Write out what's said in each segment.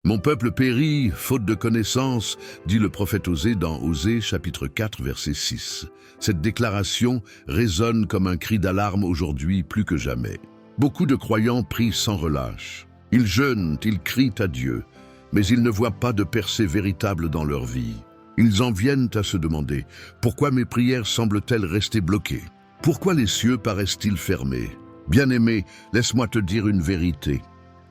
Mon peuple périt, faute de connaissance, dit le prophète Osée dans Osée chapitre 4 verset 6. Cette déclaration résonne comme un cri d'alarme aujourd'hui plus que jamais. Beaucoup de croyants prient sans relâche. Ils jeûnent, ils crient à Dieu, mais ils ne voient pas de percée véritable dans leur vie. Ils en viennent à se demander, pourquoi mes prières semblent-elles rester bloquées? Pourquoi les cieux paraissent-ils fermés? Bien-aimé, laisse-moi te dire une vérité.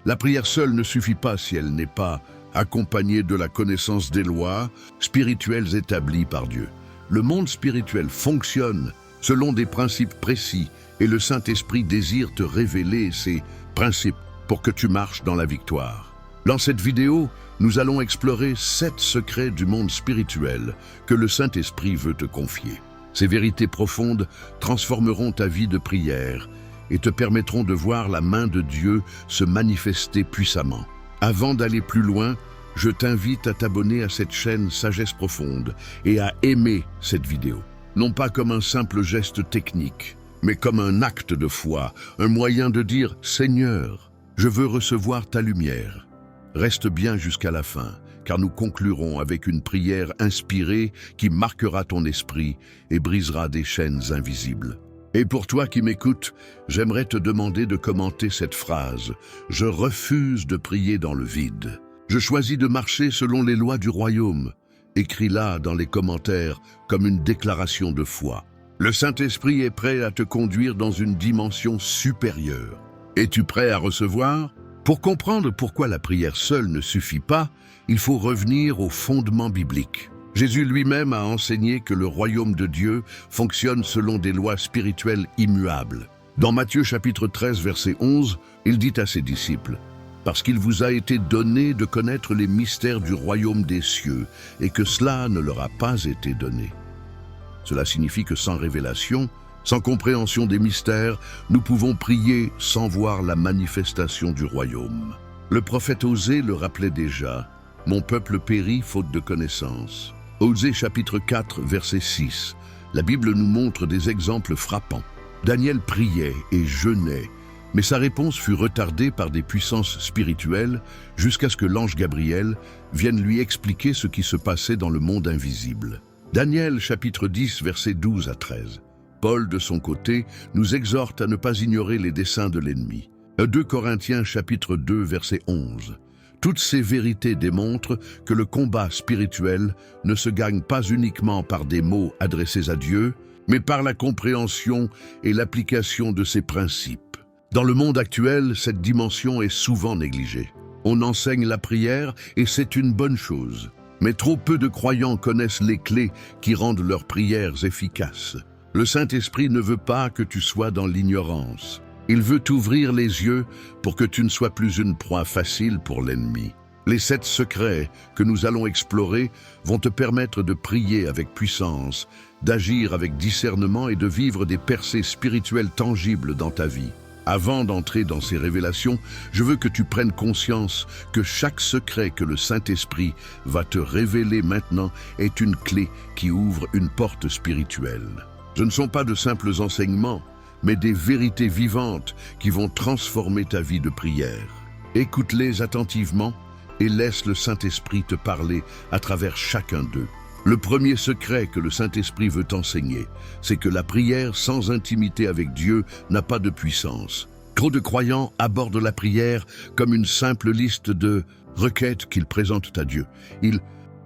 La prière seule ne suffit pas si elle n'est pas accompagnée de la connaissance des lois spirituelles établies par Dieu. Le monde spirituel fonctionne selon des principes précis et le Saint-Esprit désire te révéler ces principes pour que tu marches dans la victoire. Dans cette vidéo, nous allons explorer 7 secrets du monde spirituel que le Saint-Esprit veut te confier. Ces vérités profondes transformeront ta vie de prière et te permettront de voir la main de Dieu se manifester puissamment. Avant d'aller plus loin, je t'invite à t'abonner à cette chaîne Sagesse Profonde et à aimer cette vidéo. Non pas comme un simple geste technique, mais comme un acte de foi, un moyen de dire « Seigneur, je veux recevoir ta lumière ». Reste bien jusqu'à la fin, car nous conclurons avec une prière inspirée qui marquera ton esprit et brisera des chaînes invisibles. Et pour toi qui m'écoutes, j'aimerais te demander de commenter cette phrase « Je refuse de prier dans le vide. Je choisis de marcher selon les lois du royaume ». Écris-la dans les commentaires comme une déclaration de foi. Le Saint-Esprit est prêt à te conduire dans une dimension supérieure. Es-tu prêt à recevoir? Pour comprendre pourquoi la prière seule ne suffit pas, il faut revenir aux fondements bibliques. Jésus lui-même a enseigné que le royaume de Dieu fonctionne selon des lois spirituelles immuables. Dans Matthieu chapitre 13 verset 11, il dit à ses disciples « Parce qu'il vous a été donné de connaître les mystères du royaume des cieux et que cela ne leur a pas été donné. » Cela signifie que sans révélation, sans compréhension des mystères, nous pouvons prier sans voir la manifestation du royaume. Le prophète Osée le rappelait déjà « Mon peuple périt faute de connaissance ». Osée chapitre 4 verset 6. La Bible nous montre des exemples frappants. Daniel priait et jeûnait, mais sa réponse fut retardée par des puissances spirituelles jusqu'à ce que l'ange Gabriel vienne lui expliquer ce qui se passait dans le monde invisible. Daniel chapitre 10 verset 12 à 13. Paul, de son côté, nous exhorte à ne pas ignorer les desseins de l'ennemi. 2 Corinthiens chapitre 2 verset 11. Toutes ces vérités démontrent que le combat spirituel ne se gagne pas uniquement par des mots adressés à Dieu, mais par la compréhension et l'application de ses principes. Dans le monde actuel, cette dimension est souvent négligée. On enseigne la prière et c'est une bonne chose, mais trop peu de croyants connaissent les clés qui rendent leurs prières efficaces. Le Saint-Esprit ne veut pas que tu sois dans l'ignorance. Il veut t'ouvrir les yeux pour que tu ne sois plus une proie facile pour l'ennemi. Les 7 secrets que nous allons explorer vont te permettre de prier avec puissance, d'agir avec discernement et de vivre des percées spirituelles tangibles dans ta vie. Avant d'entrer dans ces révélations, je veux que tu prennes conscience que chaque secret que le Saint-Esprit va te révéler maintenant est une clé qui ouvre une porte spirituelle. Ce ne sont pas de simples enseignements, mais des vérités vivantes qui vont transformer ta vie de prière. Écoute-les attentivement et laisse le Saint-Esprit te parler à travers chacun d'eux. Le premier secret que le Saint-Esprit veut t'enseigner, c'est que la prière sans intimité avec Dieu n'a pas de puissance. Trop de croyants abordent la prière comme une simple liste de requêtes qu'ils présentent à Dieu. Ils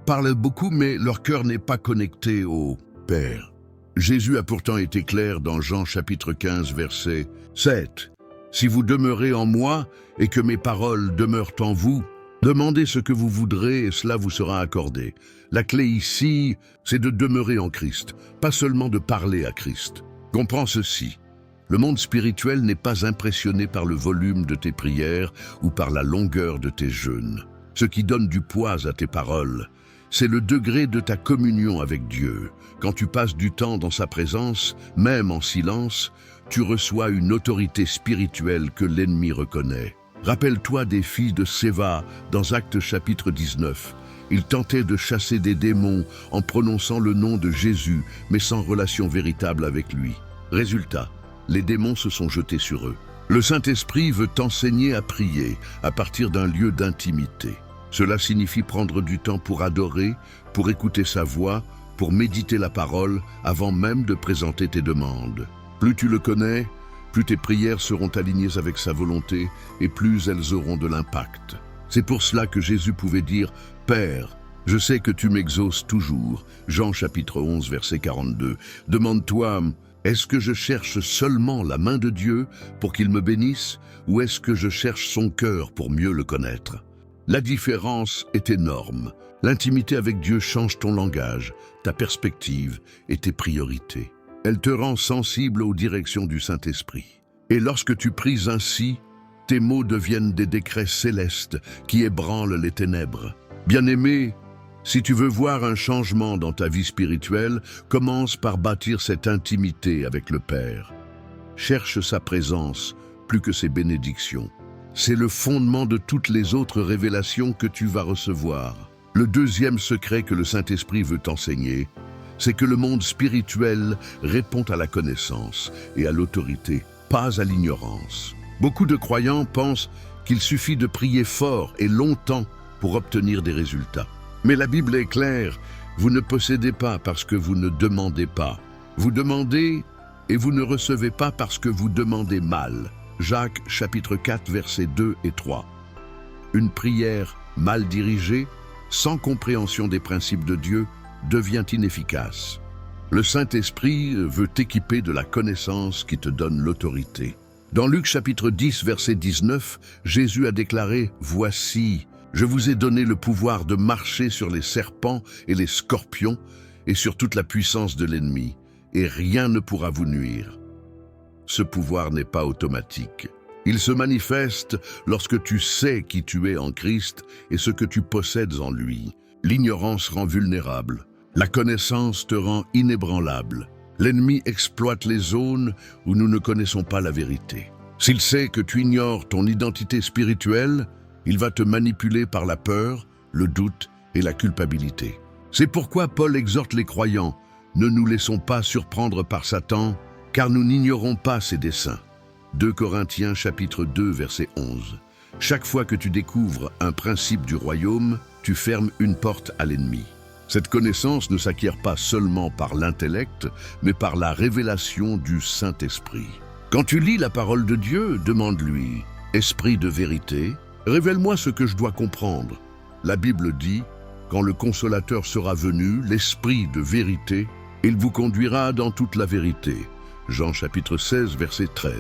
parlent beaucoup, mais leur cœur n'est pas connecté au Père. Jésus a pourtant été clair dans Jean chapitre 15 verset 7. « Si vous demeurez en moi et que mes paroles demeurent en vous, demandez ce que vous voudrez et cela vous sera accordé. » La clé ici, c'est de demeurer en Christ, pas seulement de parler à Christ. Comprends ceci. Le monde spirituel n'est pas impressionné par le volume de tes prières ou par la longueur de tes jeûnes. Ce qui donne du poids à tes paroles, c'est le degré de ta communion avec Dieu. Quand tu passes du temps dans sa présence, même en silence, tu reçois une autorité spirituelle que l'ennemi reconnaît. Rappelle-toi des filles de Séva dans Actes chapitre 19. Ils tentaient de chasser des démons en prononçant le nom de Jésus, mais sans relation véritable avec lui. Résultat, les démons se sont jetés sur eux. Le Saint-Esprit veut t'enseigner à prier à partir d'un lieu d'intimité. Cela signifie prendre du temps pour adorer, pour écouter sa voix, pour méditer la parole avant même de présenter tes demandes. Plus tu le connais, plus tes prières seront alignées avec sa volonté et plus elles auront de l'impact. C'est pour cela que Jésus pouvait dire « Père, je sais que tu m'exauces toujours ». Jean chapitre 11, verset 42. Demande-toi, est-ce que je cherche seulement la main de Dieu pour qu'il me bénisse ou est-ce que je cherche son cœur pour mieux le connaître? La différence est énorme. L'intimité avec Dieu change ton langage, ta perspective et tes priorités. Elle te rend sensible aux directions du Saint-Esprit. Et lorsque tu pries ainsi, tes mots deviennent des décrets célestes qui ébranlent les ténèbres. Bien-aimé, si tu veux voir un changement dans ta vie spirituelle, commence par bâtir cette intimité avec le Père. Cherche sa présence plus que ses bénédictions. C'est le fondement de toutes les autres révélations que tu vas recevoir. Le deuxième secret que le Saint-Esprit veut t'enseigner, c'est que le monde spirituel répond à la connaissance et à l'autorité, pas à l'ignorance. Beaucoup de croyants pensent qu'il suffit de prier fort et longtemps pour obtenir des résultats. Mais la Bible est claire, vous ne possédez pas parce que vous ne demandez pas. Vous demandez et vous ne recevez pas parce que vous demandez mal. Jacques chapitre 4 versets 2 et 3. Une prière mal dirigée, sans compréhension des principes de Dieu, devient inefficace. Le Saint-Esprit veut t'équiper de la connaissance qui te donne l'autorité. Dans Luc chapitre 10 verset 19, Jésus a déclaré « Voici, je vous ai donné le pouvoir de marcher sur les serpents et les scorpions et sur toute la puissance de l'ennemi, et rien ne pourra vous nuire. » Ce pouvoir n'est pas automatique. Il se manifeste lorsque tu sais qui tu es en Christ et ce que tu possèdes en lui. L'ignorance rend vulnérable. La connaissance te rend inébranlable. L'ennemi exploite les zones où nous ne connaissons pas la vérité. S'il sait que tu ignores ton identité spirituelle, il va te manipuler par la peur, le doute et la culpabilité. C'est pourquoi Paul exhorte les croyants, ne nous laissons pas surprendre par Satan, car nous n'ignorons pas ses desseins. 2 Corinthiens chapitre 2 verset 11. Chaque fois que tu découvres un principe du royaume, tu fermes une porte à l'ennemi. Cette connaissance ne s'acquiert pas seulement par l'intellect, mais par la révélation du Saint-Esprit. Quand tu lis la parole de Dieu, demande-lui, « Esprit de vérité, révèle-moi ce que je dois comprendre. » La Bible dit, « Quand le Consolateur sera venu, l'Esprit de vérité, il vous conduira dans toute la vérité. » Jean chapitre 16, verset 13.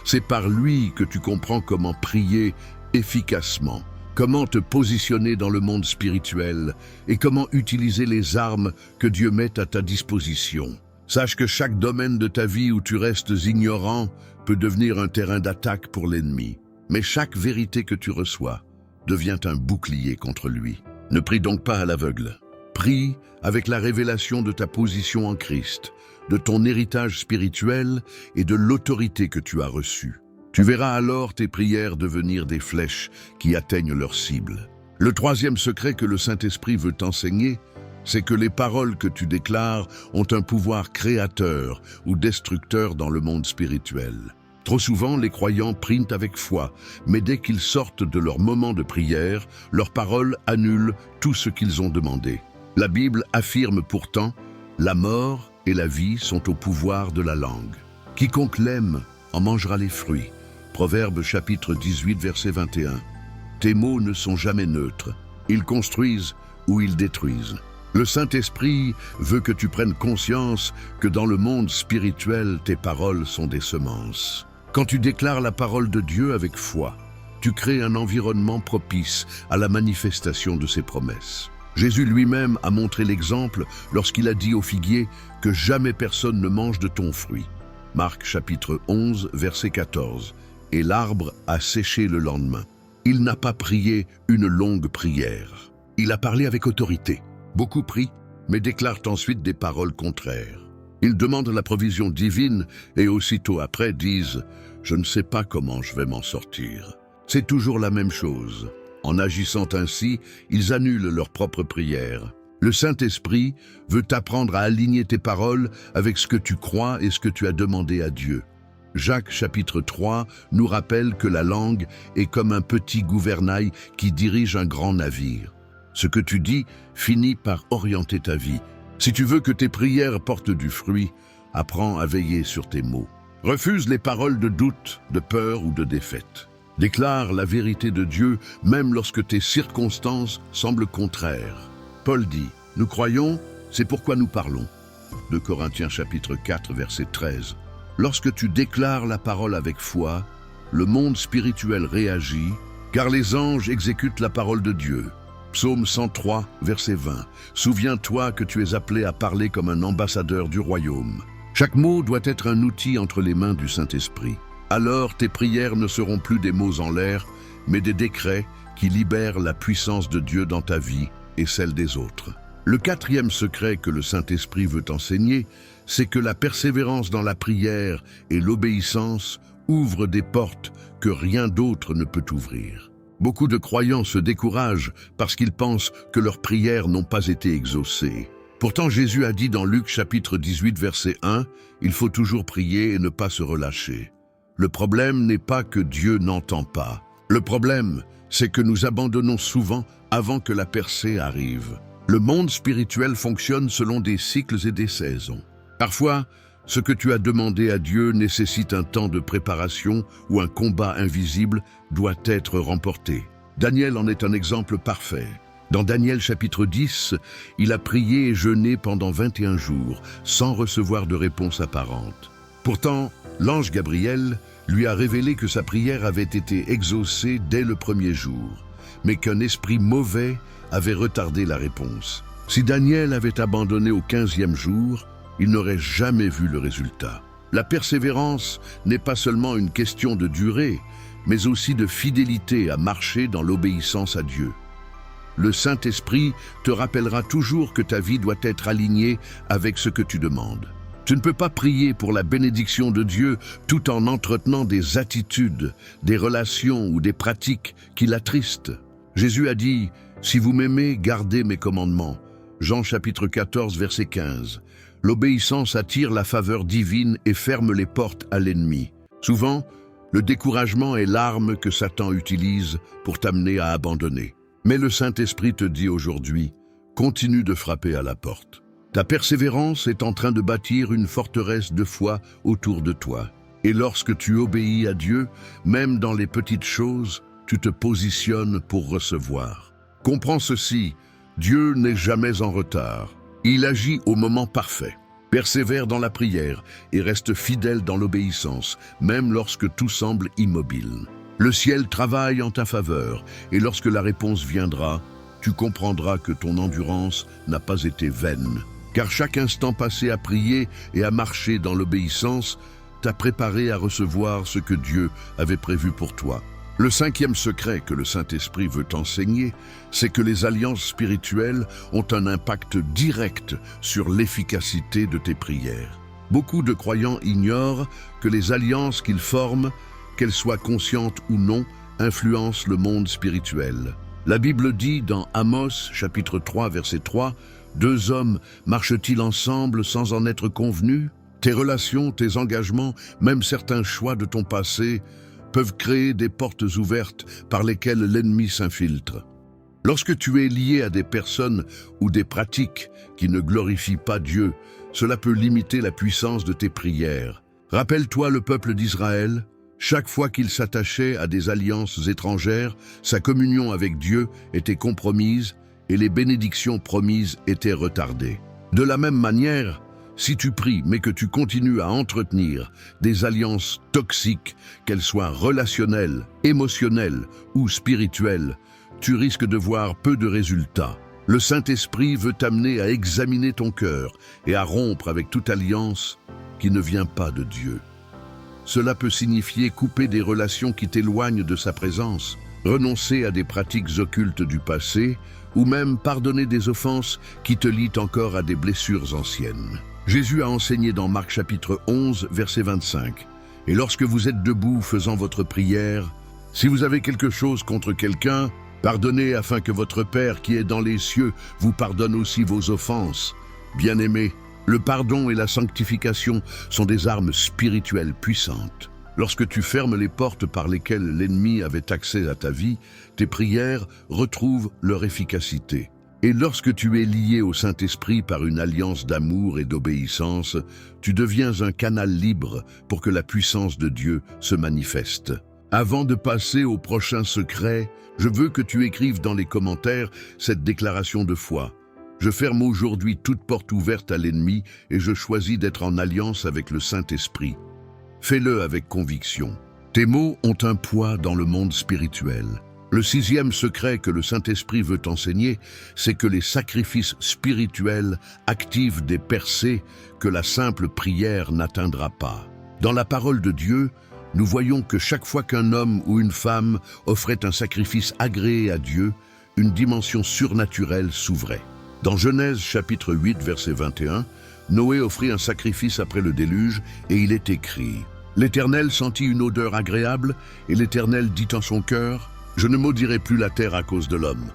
C'est par lui que tu comprends comment prier efficacement, comment te positionner dans le monde spirituel et comment utiliser les armes que Dieu met à ta disposition. Sache que chaque domaine de ta vie où tu restes ignorant peut devenir un terrain d'attaque pour l'ennemi. Mais chaque vérité que tu reçois devient un bouclier contre lui. Ne prie donc pas à l'aveugle. Prie avec la révélation de ta position en Christ, de ton héritage spirituel et de l'autorité que tu as reçue. Tu verras alors tes prières devenir des flèches qui atteignent leur cible. Le troisième secret que le Saint-Esprit veut t'enseigner, c'est que les paroles que tu déclares ont un pouvoir créateur ou destructeur dans le monde spirituel. Trop souvent, les croyants prient avec foi, mais dès qu'ils sortent de leur moment de prière, leurs paroles annulent tout ce qu'ils ont demandé. La Bible affirme pourtant, la mort et la vie sont au pouvoir de la langue. Quiconque l'aime en mangera les fruits. Proverbe chapitre 18, verset 21. Tes mots ne sont jamais neutres. Ils construisent ou ils détruisent. Le Saint-Esprit veut que tu prennes conscience que dans le monde spirituel, tes paroles sont des semences. Quand tu déclares la parole de Dieu avec foi, tu crées un environnement propice à la manifestation de ses promesses. Jésus lui-même a montré l'exemple lorsqu'il a dit au figuier que jamais personne ne mange de ton fruit. Marc chapitre 11, verset 14. Et l'arbre a séché le lendemain. Il n'a pas prié une longue prière. Il a parlé avec autorité. Beaucoup prient, mais déclarent ensuite des paroles contraires. Ils demandent la provision divine et aussitôt après disent « Je ne sais pas comment je vais m'en sortir ». C'est toujours la même chose. En agissant ainsi, ils annulent leur propre prière. Le Saint-Esprit veut t'apprendre à aligner tes paroles avec ce que tu crois et ce que tu as demandé à Dieu. Jacques chapitre 3 nous rappelle que la langue est comme un petit gouvernail qui dirige un grand navire. Ce que tu dis finit par orienter ta vie. Si tu veux que tes prières portent du fruit, apprends à veiller sur tes mots. Refuse les paroles de doute, de peur ou de défaite. Déclare la vérité de Dieu même lorsque tes circonstances semblent contraires. Paul dit, « Nous croyons, c'est pourquoi nous parlons. » 2 Corinthiens chapitre 4 verset 13. Lorsque tu déclares la parole avec foi, le monde spirituel réagit, car les anges exécutent la parole de Dieu. Psaume 103 verset 20. Souviens-toi que tu es appelé à parler comme un ambassadeur du royaume. Chaque mot doit être un outil entre les mains du Saint-Esprit. Alors tes prières ne seront plus des mots en l'air, mais des décrets qui libèrent la puissance de Dieu dans ta vie et celle des autres. Le quatrième secret que le Saint-Esprit veut enseigner, c'est que la persévérance dans la prière et l'obéissance ouvrent des portes que rien d'autre ne peut ouvrir. Beaucoup de croyants se découragent parce qu'ils pensent que leurs prières n'ont pas été exaucées. Pourtant, Jésus a dit dans Luc chapitre 18 verset 1, « Il faut toujours prier et ne pas se relâcher. » Le problème n'est pas que Dieu n'entend pas. Le problème, c'est que nous abandonnons souvent avant que la percée arrive. Le monde spirituel fonctionne selon des cycles et des saisons. Parfois, ce que tu as demandé à Dieu nécessite un temps de préparation où un combat invisible doit être remporté. Daniel en est un exemple parfait. Dans Daniel chapitre 10, il a prié et jeûné pendant 21 jours, sans recevoir de réponse apparente. Pourtant, l'ange Gabriel lui a révélé que sa prière avait été exaucée dès le premier jour, mais qu'un esprit mauvais avait retardé la réponse. Si Daniel avait abandonné au 15e jour, il n'aurait jamais vu le résultat. La persévérance n'est pas seulement une question de durée, mais aussi de fidélité à marcher dans l'obéissance à Dieu. Le Saint-Esprit te rappellera toujours que ta vie doit être alignée avec ce que tu demandes. Tu ne peux pas prier pour la bénédiction de Dieu tout en entretenant des attitudes, des relations ou des pratiques qui l'attristent. Jésus a dit « Si vous m'aimez, gardez mes commandements ». Jean chapitre 14 verset 15. L'obéissance attire la faveur divine et ferme les portes à l'ennemi. Souvent, le découragement est l'arme que Satan utilise pour t'amener à abandonner. Mais le Saint-Esprit te dit aujourd'hui, continue de frapper à la porte. Ta persévérance est en train de bâtir une forteresse de foi autour de toi. Et lorsque tu obéis à Dieu, même dans les petites choses, tu te positionnes pour recevoir. Comprends ceci, Dieu n'est jamais en retard. Il agit au moment parfait. Persévère dans la prière et reste fidèle dans l'obéissance, même lorsque tout semble immobile. Le ciel travaille en ta faveur, et lorsque la réponse viendra, tu comprendras que ton endurance n'a pas été vaine. Car chaque instant passé à prier et à marcher dans l'obéissance t'a préparé à recevoir ce que Dieu avait prévu pour toi. Le cinquième secret que le Saint-Esprit veut t'enseigner, c'est que les alliances spirituelles ont un impact direct sur l'efficacité de tes prières. Beaucoup de croyants ignorent que les alliances qu'ils forment, qu'elles soient conscientes ou non, influencent le monde spirituel. La Bible dit dans Amos, chapitre 3, verset 3, « Deux hommes marchent-ils ensemble sans en être convenus ? Tes relations, tes engagements, même certains choix de ton passé, peuvent créer des portes ouvertes par lesquelles l'ennemi s'infiltre. Lorsque tu es lié à des personnes ou des pratiques qui ne glorifient pas Dieu, cela peut limiter la puissance de tes prières. Rappelle-toi le peuple d'Israël. Chaque fois qu'il s'attachait à des alliances étrangères, sa communion avec Dieu était compromise et les bénédictions promises étaient retardées. De la même manière, si tu pries mais que tu continues à entretenir des alliances toxiques, qu'elles soient relationnelles, émotionnelles ou spirituelles, tu risques de voir peu de résultats. Le Saint-Esprit veut t'amener à examiner ton cœur et à rompre avec toute alliance qui ne vient pas de Dieu. Cela peut signifier couper des relations qui t'éloignent de sa présence, renoncer à des pratiques occultes du passé ou même pardonner des offenses qui te lient encore à des blessures anciennes. Jésus a enseigné dans Marc chapitre 11, verset 25. « Et lorsque vous êtes debout faisant votre prière, si vous avez quelque chose contre quelqu'un, pardonnez afin que votre Père qui est dans les cieux vous pardonne aussi vos offenses. Bien-aimés, Le pardon et la sanctification sont des armes spirituelles puissantes. Lorsque tu fermes les portes par lesquelles l'ennemi avait accès à ta vie, tes prières retrouvent leur efficacité. Et lorsque tu es lié au Saint-Esprit par une alliance d'amour et d'obéissance, tu deviens un canal libre pour que la puissance de Dieu se manifeste. Avant de passer au prochain secret, je veux que tu écrives dans les commentaires cette déclaration de foi. Je ferme aujourd'hui toute porte ouverte à l'ennemi et je choisis d'être en alliance avec le Saint-Esprit. Fais-le avec conviction. Tes mots ont un poids dans le monde spirituel. Le 6e secret que le Saint-Esprit veut t'enseigner, c'est que les sacrifices spirituels activent des percées que la simple prière n'atteindra pas. Dans la parole de Dieu, nous voyons que chaque fois qu'un homme ou une femme offrait un sacrifice agréé à Dieu, une dimension surnaturelle s'ouvrait. Dans Genèse chapitre 8, verset 21, Noé offrit un sacrifice après le déluge et il est écrit « L'Éternel sentit une odeur agréable et l'Éternel dit en son cœur « Je ne maudirai plus la terre à cause de l'homme. »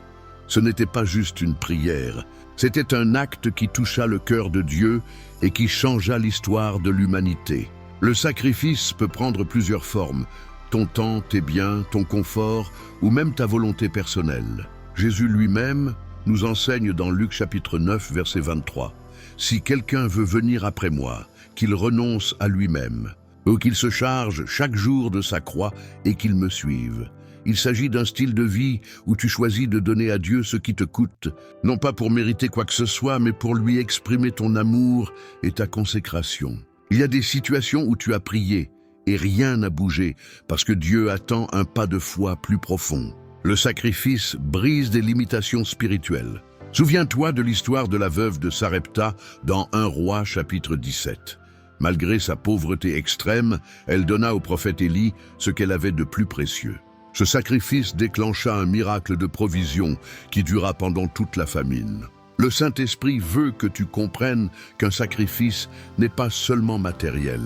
Ce n'était pas juste une prière, c'était un acte qui toucha le cœur de Dieu et qui changea l'histoire de l'humanité. Le sacrifice peut prendre plusieurs formes, ton temps, tes biens, ton confort ou même ta volonté personnelle. Jésus lui-même nous enseigne dans Luc chapitre 9, verset 23. « Si quelqu'un veut venir après moi, qu'il renonce à lui-même, ou qu'il se charge chaque jour de sa croix et qu'il me suive. » Il s'agit d'un style de vie où tu choisis de donner à Dieu ce qui te coûte, non pas pour mériter quoi que ce soit, mais pour lui exprimer ton amour et ta consécration. Il y a des situations où tu as prié et rien n'a bougé parce que Dieu attend un pas de foi plus profond. Le sacrifice brise des limitations spirituelles. Souviens-toi de l'histoire de la veuve de Sarepta dans 1 Roi chapitre 17. Malgré sa pauvreté extrême, elle donna au prophète Élie ce qu'elle avait de plus précieux. Ce sacrifice déclencha un miracle de provision qui dura pendant toute la famine. Le Saint-Esprit veut que tu comprennes qu'un sacrifice n'est pas seulement matériel.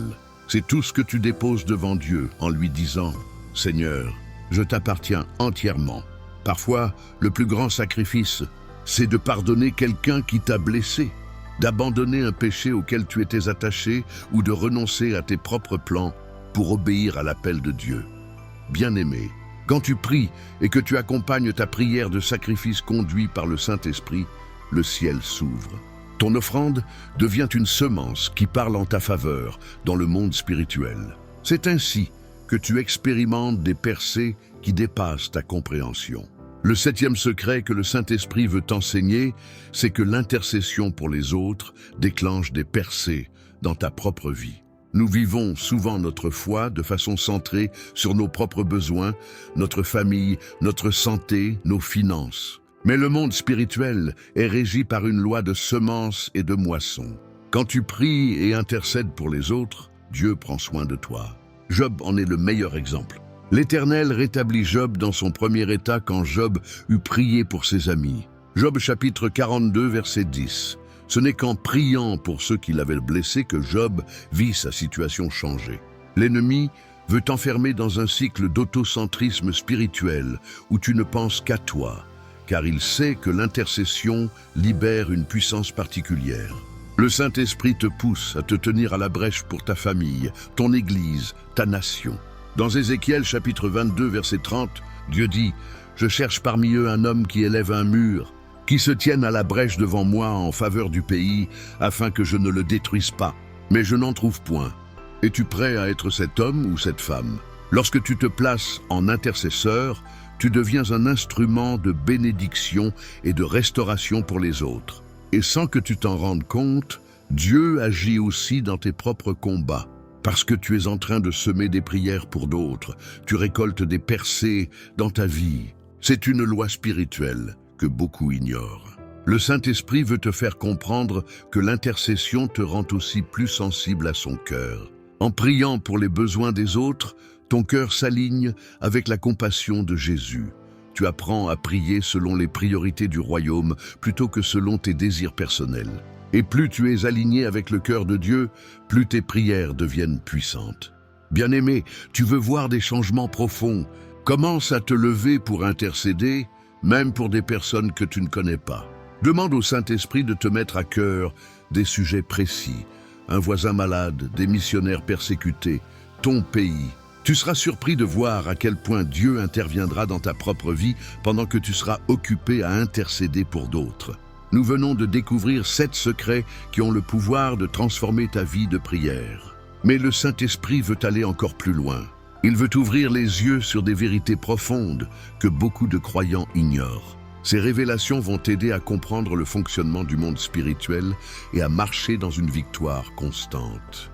C'est tout ce que tu déposes devant Dieu en lui disant « Seigneur, je t'appartiens entièrement. » Parfois, le plus grand sacrifice, c'est de pardonner quelqu'un qui t'a blessé, d'abandonner un péché auquel tu étais attaché ou de renoncer à tes propres plans pour obéir à l'appel de Dieu. Bien-aimé, quand tu pries et que tu accompagnes ta prière de sacrifice conduit par le Saint-Esprit, le ciel s'ouvre. Ton offrande devient une semence qui parle en ta faveur dans le monde spirituel. C'est ainsi que tu expérimentes des percées qui dépassent ta compréhension. Le 7e secret que le Saint-Esprit veut t'enseigner, c'est que l'intercession pour les autres déclenche des percées dans ta propre vie. Nous vivons souvent notre foi de façon centrée sur nos propres besoins, notre famille, notre santé, nos finances. Mais le monde spirituel est régi par une loi de semence et de moisson. Quand tu pries et intercèdes pour les autres, Dieu prend soin de toi. Job en est le meilleur exemple. L'Éternel rétablit Job dans son premier état quand Job eut prié pour ses amis. Job chapitre 42, verset 10. Ce n'est qu'en priant pour ceux qui l'avaient blessé que Job vit sa situation changer. L'ennemi veut t'enfermer dans un cycle d'autocentrisme spirituel où tu ne penses qu'à toi, car il sait que l'intercession libère une puissance particulière. Le Saint-Esprit te pousse à te tenir à la brèche pour ta famille, ton Église, ta nation. Dans Ézéchiel chapitre 22, verset 30, Dieu dit « Je cherche parmi eux un homme qui élève un mur, qui se tienne à la brèche devant moi en faveur du pays, afin que je ne le détruise pas. Mais je n'en trouve point. Es-tu prêt à être cet homme ou cette femme? Lorsque tu te places en intercesseur, tu deviens un instrument de bénédiction et de restauration pour les autres. Et sans que tu t'en rendes compte, Dieu agit aussi dans tes propres combats. Parce que tu es en train de semer des prières pour d'autres, tu récoltes des percées dans ta vie. C'est une loi spirituelle que beaucoup ignorent. Le Saint-Esprit veut te faire comprendre que l'intercession te rend aussi plus sensible à son cœur. En priant pour les besoins des autres, ton cœur s'aligne avec la compassion de Jésus. Tu apprends à prier selon les priorités du royaume plutôt que selon tes désirs personnels. Et plus tu es aligné avec le cœur de Dieu, plus tes prières deviennent puissantes. Bien-aimé, tu veux voir des changements profonds. Commence à te lever pour intercéder, même pour des personnes que tu ne connais pas. Demande au Saint-Esprit de te mettre à cœur des sujets précis, un voisin malade, des missionnaires persécutés, ton pays. Tu seras surpris de voir à quel point Dieu interviendra dans ta propre vie pendant que tu seras occupé à intercéder pour d'autres. Nous venons de découvrir 7 secrets qui ont le pouvoir de transformer ta vie de prière. Mais le Saint-Esprit veut aller encore plus loin. Il veut ouvrir les yeux sur des vérités profondes que beaucoup de croyants ignorent. Ces révélations vont t'aider à comprendre le fonctionnement du monde spirituel et à marcher dans une victoire constante.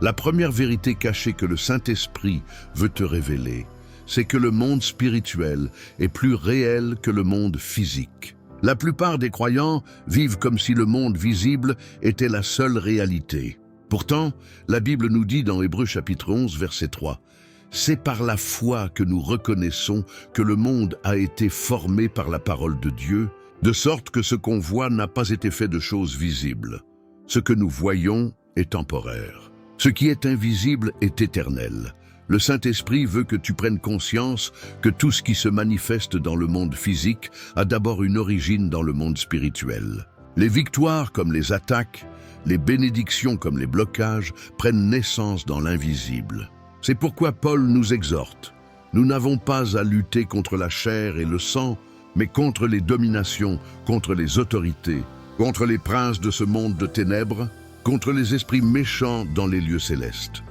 La première vérité cachée que le Saint-Esprit veut te révéler, c'est que le monde spirituel est plus réel que le monde physique. La plupart des croyants vivent comme si le monde visible était la seule réalité. Pourtant, la Bible nous dit dans Hébreux chapitre 11, verset 3, « C'est par la foi que nous reconnaissons que le monde a été formé par la parole de Dieu, de sorte que ce qu'on voit n'a pas été fait de choses visibles. Ce que nous voyons est temporaire. Ce qui est invisible est éternel. » Le Saint-Esprit veut que tu prennes conscience que tout ce qui se manifeste dans le monde physique a d'abord une origine dans le monde spirituel. Les victoires comme les attaques, les bénédictions comme les blocages prennent naissance dans l'invisible. C'est pourquoi Paul nous exhorte. Nous n'avons pas à lutter contre la chair et le sang, mais contre les dominations, contre les autorités, contre les princes de ce monde de ténèbres, contre les esprits méchants dans les lieux célestes.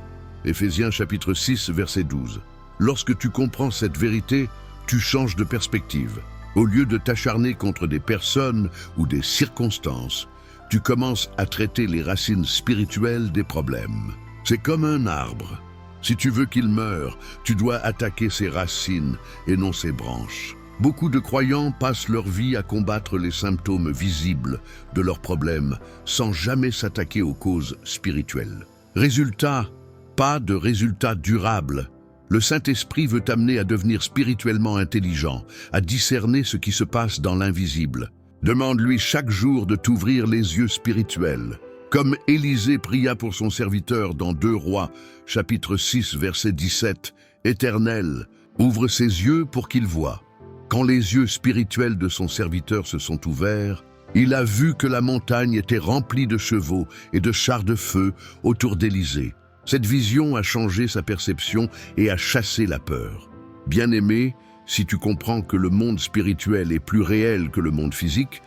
Éphésiens chapitre 6, verset 12. Lorsque tu comprends cette vérité, tu changes de perspective. Au lieu de t'acharner contre des personnes ou des circonstances, tu commences à traiter les racines spirituelles des problèmes. C'est comme un arbre. Si tu veux qu'il meure, tu dois attaquer ses racines et non ses branches. Beaucoup de croyants passent leur vie à combattre les symptômes visibles de leurs problèmes sans jamais s'attaquer aux causes spirituelles. Résultat, pas de résultats durables. Le Saint-Esprit veut t'amener à devenir spirituellement intelligent, à discerner ce qui se passe dans l'invisible. Demande-lui chaque jour de t'ouvrir les yeux spirituels. Comme Élisée pria pour son serviteur dans 2 Rois, chapitre 6, verset 17, « Éternel, ouvre ses yeux pour qu'il voie. » Quand les yeux spirituels de son serviteur se sont ouverts, il a vu que la montagne était remplie de chevaux et de chars de feu autour d'Élysée. Cette vision a changé sa perception et a chassé la peur. Bien-aimé, si tu comprends que le monde spirituel est plus réel que le monde physique,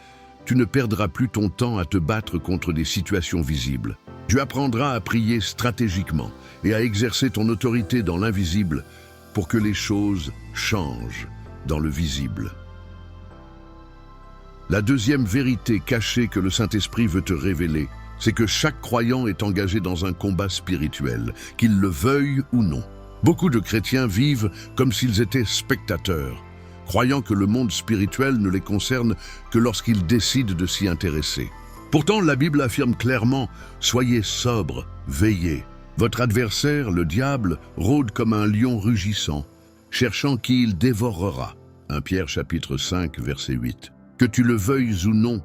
tu ne perdras plus ton temps à te battre contre des situations visibles. Tu apprendras à prier stratégiquement et à exercer ton autorité dans l'invisible pour que les choses changent dans le visible. La deuxième vérité cachée que le Saint-Esprit veut te révéler, c'est que chaque croyant est engagé dans un combat spirituel, qu'il le veuille ou non. Beaucoup de chrétiens vivent comme s'ils étaient spectateurs, croyant que le monde spirituel ne les concerne que lorsqu'ils décident de s'y intéresser. Pourtant, la Bible affirme clairement « Soyez sobres, veillez ». Votre adversaire, le diable, rôde comme un lion rugissant, cherchant qui il dévorera. 1 Pierre chapitre 5, verset 8. Que tu le veuilles ou non,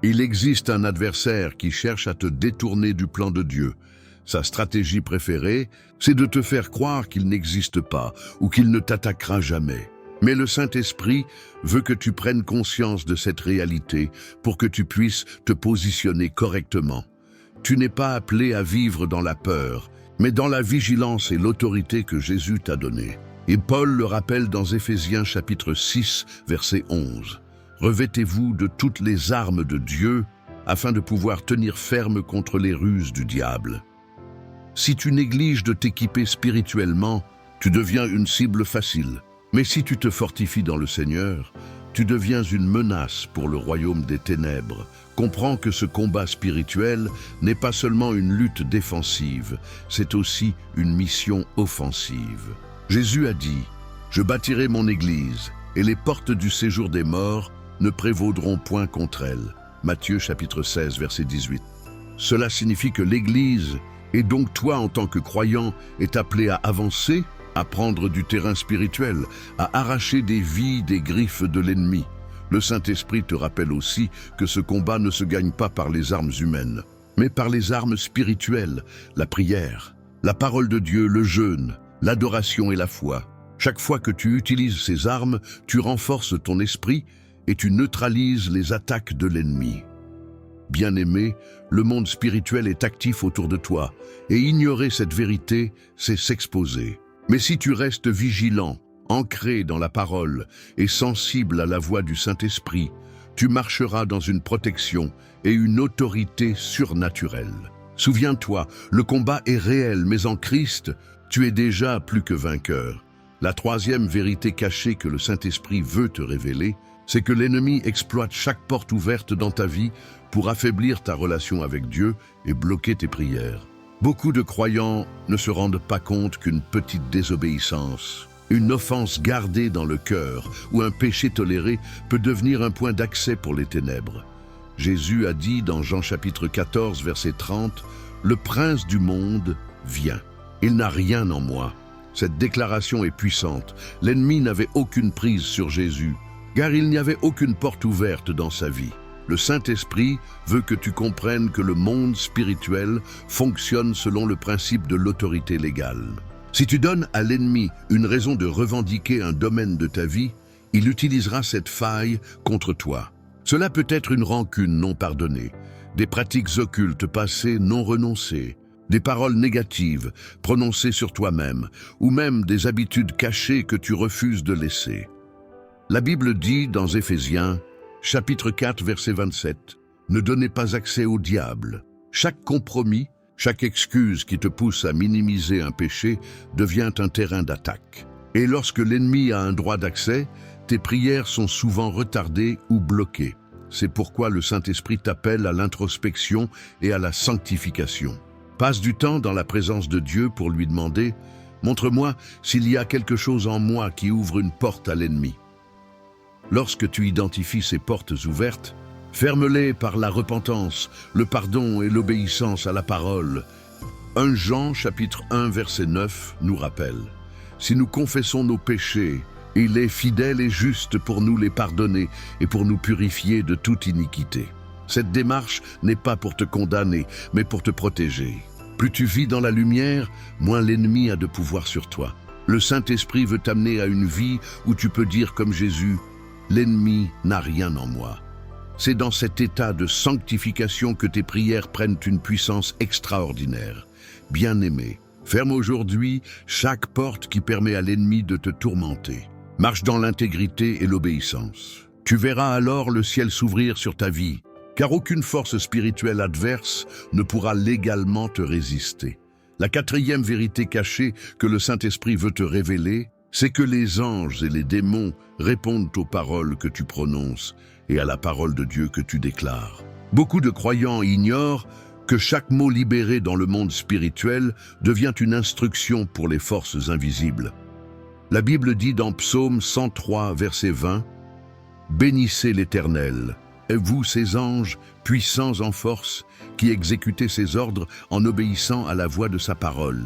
il existe un adversaire qui cherche à te détourner du plan de Dieu. Sa stratégie préférée, c'est de te faire croire qu'il n'existe pas ou qu'il ne t'attaquera jamais. Mais le Saint-Esprit veut que tu prennes conscience de cette réalité pour que tu puisses te positionner correctement. Tu n'es pas appelé à vivre dans la peur, mais dans la vigilance et l'autorité que Jésus t'a donnée. Et Paul le rappelle dans Éphésiens chapitre 6, verset 11. Revêtez-vous de toutes les armes de Dieu afin de pouvoir tenir ferme contre les ruses du diable. Si tu négliges de t'équiper spirituellement, tu deviens une cible facile. Mais si tu te fortifies dans le Seigneur, tu deviens une menace pour le royaume des ténèbres. Comprends que ce combat spirituel n'est pas seulement une lutte défensive, c'est aussi une mission offensive. Jésus a dit « Je bâtirai mon Église, et les portes du séjour des morts ne prévaudront point contre elle. » Matthieu chapitre 16, verset 18. Cela signifie que l'Église, et donc toi en tant que croyant, est appelé à avancer, à prendre du terrain spirituel, à arracher des vies des griffes de l'ennemi. Le Saint-Esprit te rappelle aussi que ce combat ne se gagne pas par les armes humaines, mais par les armes spirituelles, la prière, la parole de Dieu, le jeûne, l'adoration et la foi. Chaque fois que tu utilises ces armes, tu renforces ton esprit et tu neutralises les attaques de l'ennemi. Bien-aimé, le monde spirituel est actif autour de toi, et ignorer cette vérité, c'est s'exposer. Mais si tu restes vigilant, ancré dans la parole et sensible à la voix du Saint-Esprit, tu marcheras dans une protection et une autorité surnaturelle. Souviens-toi, le combat est réel, mais en Christ, tu es déjà plus que vainqueur. La troisième vérité cachée que le Saint-Esprit veut te révéler, c'est que l'ennemi exploite chaque porte ouverte dans ta vie pour affaiblir ta relation avec Dieu et bloquer tes prières. Beaucoup de croyants ne se rendent pas compte qu'une petite désobéissance, une offense gardée dans le cœur ou un péché toléré peut devenir un point d'accès pour les ténèbres. Jésus a dit dans Jean chapitre 14, verset 30, « Le prince du monde vient. Il n'a rien en moi. » Cette déclaration est puissante. L'ennemi n'avait aucune prise sur Jésus, car il n'y avait aucune porte ouverte dans sa vie. Le Saint-Esprit veut que tu comprennes que le monde spirituel fonctionne selon le principe de l'autorité légale. Si tu donnes à l'ennemi une raison de revendiquer un domaine de ta vie, il utilisera cette faille contre toi. Cela peut être une rancune non pardonnée, des pratiques occultes passées non renoncées, des paroles négatives prononcées sur toi-même, ou même des habitudes cachées que tu refuses de laisser. La Bible dit dans Éphésiens, chapitre 4, verset 27, « Ne donnez pas accès au diable. Chaque compromis, chaque excuse qui te pousse à minimiser un péché devient un terrain d'attaque. Et lorsque l'ennemi a un droit d'accès, tes prières sont souvent retardées ou bloquées. C'est pourquoi le Saint-Esprit t'appelle à l'introspection et à la sanctification. Passe du temps dans la présence de Dieu pour lui demander « Montre-moi s'il y a quelque chose en moi qui ouvre une porte à l'ennemi. » Lorsque tu identifies ces portes ouvertes, ferme-les par la repentance, le pardon et l'obéissance à la parole. 1 Jean chapitre 1 verset 9 nous rappelle « Si nous confessons nos péchés, il est fidèle et juste pour nous les pardonner et pour nous purifier de toute iniquité. » Cette démarche n'est pas pour te condamner, mais pour te protéger. Plus tu vis dans la lumière, moins l'ennemi a de pouvoir sur toi. Le Saint-Esprit veut t'amener à une vie où tu peux dire comme Jésus, « L'ennemi n'a rien en moi ». C'est dans cet état de sanctification que tes prières prennent une puissance extraordinaire. Bien-aimé, ferme aujourd'hui chaque porte qui permet à l'ennemi de te tourmenter. Marche dans l'intégrité et l'obéissance. Tu verras alors le ciel s'ouvrir sur ta vie, car aucune force spirituelle adverse ne pourra légalement te résister. La quatrième vérité cachée que le Saint-Esprit veut te révéler, c'est que les anges et les démons répondent aux paroles que tu prononces et à la parole de Dieu que tu déclares. Beaucoup de croyants ignorent que chaque mot libéré dans le monde spirituel devient une instruction pour les forces invisibles. La Bible dit dans Psaume 103, verset 20, « Bénissez l'Éternel, et vous ses anges, puissants en force, qui exécutez ses ordres en obéissant à la voix de sa parole. »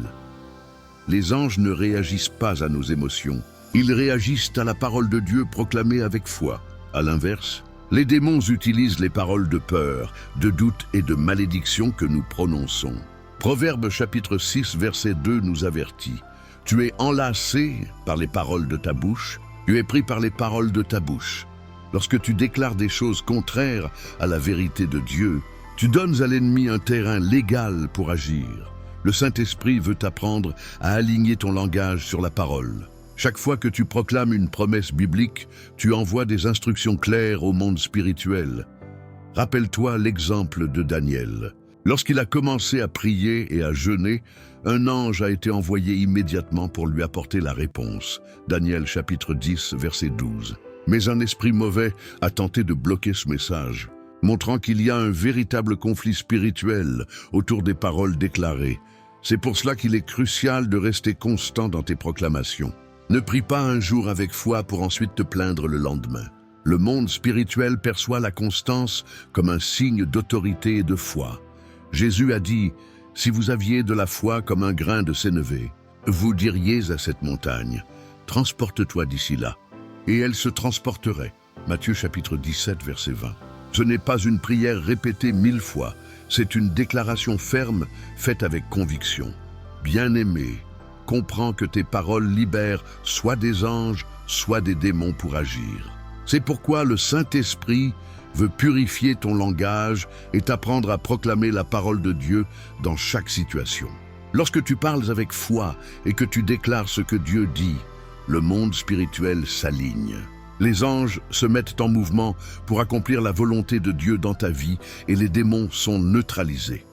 Les anges ne réagissent pas à nos émotions, ils réagissent à la parole de Dieu proclamée avec foi. À l'inverse, les démons utilisent les paroles de peur, de doute et de malédiction que nous prononçons. Proverbe chapitre 6, verset 2 nous avertit. « Tu es enlacé par les paroles de ta bouche, tu es pris par les paroles de ta bouche. » Lorsque tu déclares des choses contraires à la vérité de Dieu, tu donnes à l'ennemi un terrain légal pour agir. Le Saint-Esprit veut t'apprendre à aligner ton langage sur la parole. Chaque fois que tu proclames une promesse biblique, tu envoies des instructions claires au monde spirituel. Rappelle-toi l'exemple de Daniel. Lorsqu'il a commencé à prier et à jeûner, un ange a été envoyé immédiatement pour lui apporter la réponse. Daniel chapitre 10, verset 12. Mais un esprit mauvais a tenté de bloquer ce message, montrant qu'il y a un véritable conflit spirituel autour des paroles déclarées. C'est pour cela qu'il est crucial de rester constant dans tes proclamations. Ne prie pas un jour avec foi pour ensuite te plaindre le lendemain. Le monde spirituel perçoit la constance comme un signe d'autorité et de foi. Jésus a dit, « Si vous aviez de la foi comme un grain de sénévé, vous diriez à cette montagne, « Transporte-toi d'ici là. » Et elle se transporterait. Matthieu chapitre 17, verset 20. Ce n'est pas une prière répétée 1000 fois, c'est une déclaration ferme faite avec conviction. Bien-aimé, comprends que tes paroles libèrent soit des anges, soit des démons pour agir. C'est pourquoi le Saint-Esprit veut purifier ton langage et t'apprendre à proclamer la parole de Dieu dans chaque situation. Lorsque tu parles avec foi et que tu déclares ce que Dieu dit, le monde spirituel s'aligne. Les anges se mettent en mouvement pour accomplir la volonté de Dieu dans ta vie et les démons sont neutralisés.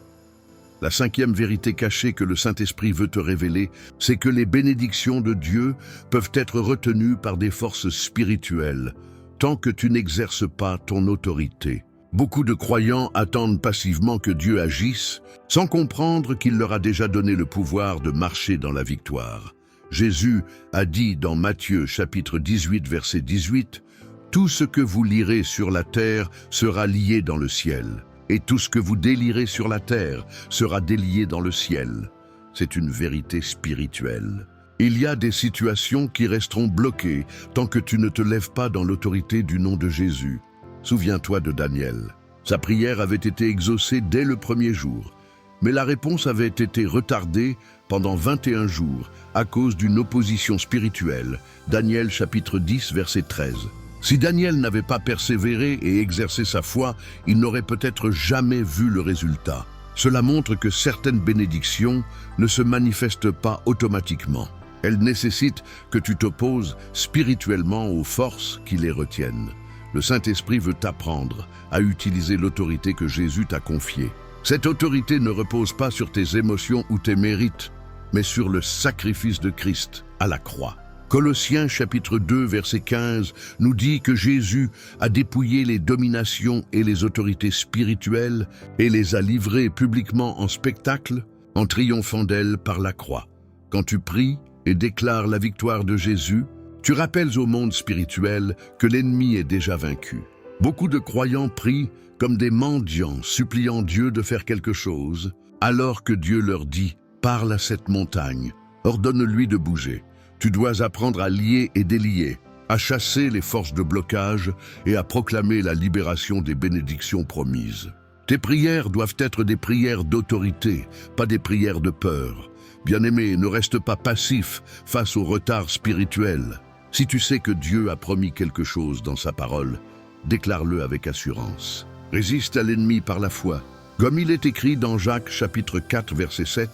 La cinquième vérité cachée que le Saint-Esprit veut te révéler, c'est que les bénédictions de Dieu peuvent être retenues par des forces spirituelles, tant que tu n'exerces pas ton autorité. Beaucoup de croyants attendent passivement que Dieu agisse, sans comprendre qu'il leur a déjà donné le pouvoir de marcher dans la victoire. Jésus a dit dans Matthieu chapitre 18 verset 18, « Tout ce que vous lirez sur la terre sera lié dans le ciel. » Et tout ce que vous délirez sur la terre sera délié dans le ciel. C'est une vérité spirituelle. Il y a des situations qui resteront bloquées tant que tu ne te lèves pas dans l'autorité du nom de Jésus. Souviens-toi de Daniel. Sa prière avait été exaucée dès le premier jour, mais la réponse avait été retardée pendant 21 jours à cause d'une opposition spirituelle. Daniel chapitre 10 verset 13. Si Daniel n'avait pas persévéré et exercé sa foi, il n'aurait peut-être jamais vu le résultat. Cela montre que certaines bénédictions ne se manifestent pas automatiquement. Elles nécessitent que tu t'opposes spirituellement aux forces qui les retiennent. Le Saint-Esprit veut t'apprendre à utiliser l'autorité que Jésus t'a confiée. Cette autorité ne repose pas sur tes émotions ou tes mérites, mais sur le sacrifice de Christ à la croix. Colossiens chapitre 2 verset 15 nous dit que Jésus a dépouillé les dominations et les autorités spirituelles et les a livrées publiquement en spectacle en triomphant d'elles par la croix. Quand tu pries et déclares la victoire de Jésus, tu rappelles au monde spirituel que l'ennemi est déjà vaincu. Beaucoup de croyants prient comme des mendiants suppliant Dieu de faire quelque chose, alors que Dieu leur dit « Parle à cette montagne, ordonne-lui de bouger ». Tu dois apprendre à lier et délier, à chasser les forces de blocage et à proclamer la libération des bénédictions promises. Tes prières doivent être des prières d'autorité, pas des prières de peur. Bien-aimé, ne reste pas passif face au retard spirituel. Si tu sais que Dieu a promis quelque chose dans sa parole, déclare-le avec assurance. Résiste à l'ennemi par la foi. Comme il est écrit dans Jacques chapitre 4 verset 7,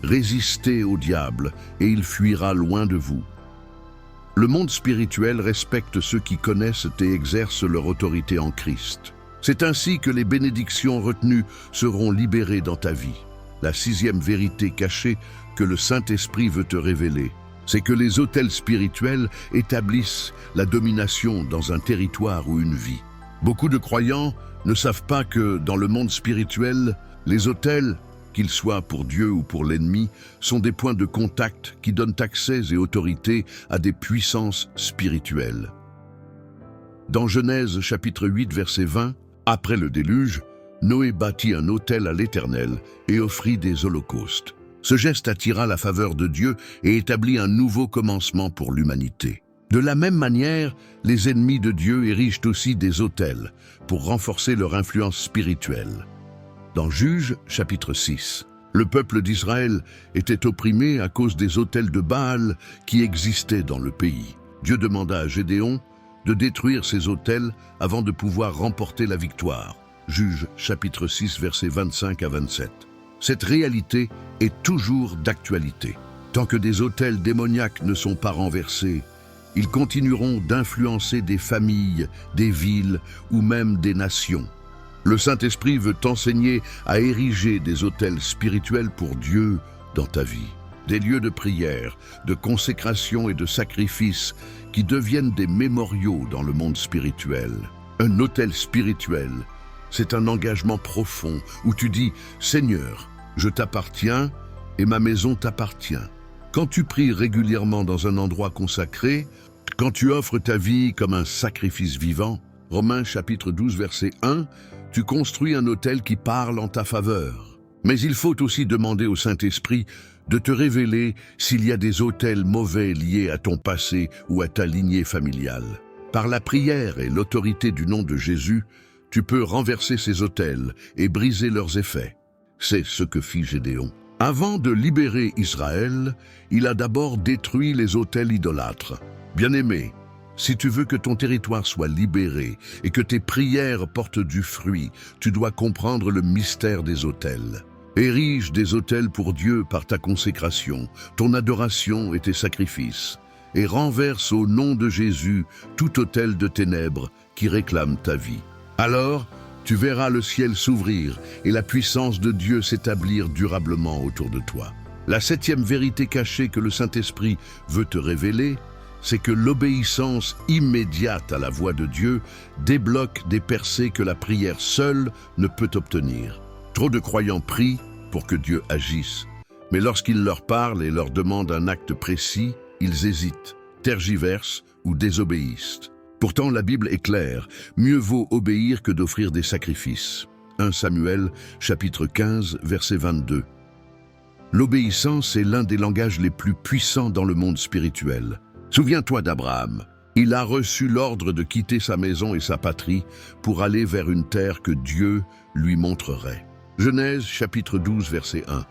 résistez au diable et il fuira loin de vous. Le monde spirituel respecte ceux qui connaissent et exercent leur autorité en Christ. C'est ainsi que les bénédictions retenues seront libérées dans ta vie. La sixième vérité cachée que le Saint-Esprit veut te révéler, c'est que les autels spirituels établissent la domination dans un territoire ou une vie. Beaucoup de croyants ne savent pas que dans le monde spirituel, les autels, qu'ils soient pour Dieu ou pour l'ennemi, sont des points de contact qui donnent accès et autorité à des puissances spirituelles. Dans Genèse chapitre 8 verset 20, après le déluge, Noé bâtit un autel à l'Éternel et offrit des holocaustes. Ce geste attira la faveur de Dieu et établit un nouveau commencement pour l'humanité. De la même manière, les ennemis de Dieu érigent aussi des autels pour renforcer leur influence spirituelle. Dans Juges, chapitre 6, le peuple d'Israël était opprimé à cause des autels de Baal qui existaient dans le pays. Dieu demanda à Gédéon de détruire ces autels avant de pouvoir remporter la victoire. Juges, chapitre 6, versets 25 à 27. Cette réalité est toujours d'actualité. Tant que des autels démoniaques ne sont pas renversés, ils continueront d'influencer des familles, des villes ou même des nations. Le Saint-Esprit veut t'enseigner à ériger des autels spirituels pour Dieu dans ta vie. Des lieux de prière, de consécration et de sacrifice qui deviennent des mémoriaux dans le monde spirituel. Un autel spirituel, c'est un engagement profond où tu dis « Seigneur, je t'appartiens et ma maison t'appartient ». Quand tu pries régulièrement dans un endroit consacré, quand tu offres ta vie comme un sacrifice vivant, Romains chapitre 12 verset 1, tu construis un autel qui parle en ta faveur. Mais il faut aussi demander au Saint-Esprit de te révéler s'il y a des autels mauvais liés à ton passé ou à ta lignée familiale. Par la prière et l'autorité du nom de Jésus, tu peux renverser ces autels et briser leurs effets. C'est ce que fit Gédéon. Avant de libérer Israël, il a d'abord détruit les autels idolâtres. Bien-aimé, Si tu veux que ton territoire soit libéré et que tes prières portent du fruit, tu dois comprendre le mystère des autels. Érige des autels pour Dieu par ta consécration, ton adoration et tes sacrifices, et renverse au nom de Jésus tout autel de ténèbres qui réclame ta vie. Alors, tu verras le ciel s'ouvrir et la puissance de Dieu s'établir durablement autour de toi. La septième vérité cachée que le Saint-Esprit veut te révéler, c'est que l'obéissance immédiate à la voix de Dieu débloque des percées que la prière seule ne peut obtenir. Trop de croyants prient pour que Dieu agisse, mais lorsqu'il leur parle et leur demande un acte précis, ils hésitent, tergiversent ou désobéissent. Pourtant, la Bible est claire, mieux vaut obéir que d'offrir des sacrifices. 1 Samuel, chapitre 15, verset 22. L'obéissance est l'un des langages les plus puissants dans le monde spirituel. Souviens-toi d'Abraham. Il a reçu l'ordre de quitter sa maison et sa patrie pour aller vers une terre que Dieu lui montrerait. Genèse chapitre 12 verset 1.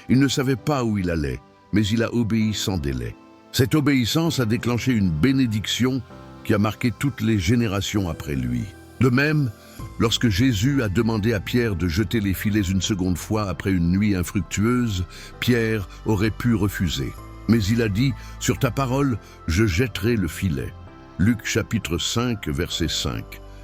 Il ne savait pas où il allait, mais il a obéi sans délai. Cette obéissance a déclenché une bénédiction qui a marqué toutes les générations après lui. De même, lorsque Jésus a demandé à Pierre de jeter les filets une seconde fois après une nuit infructueuse, Pierre aurait pu refuser. Mais il a dit, « Sur ta parole, je jetterai le filet. » Luc chapitre 5, verset 5.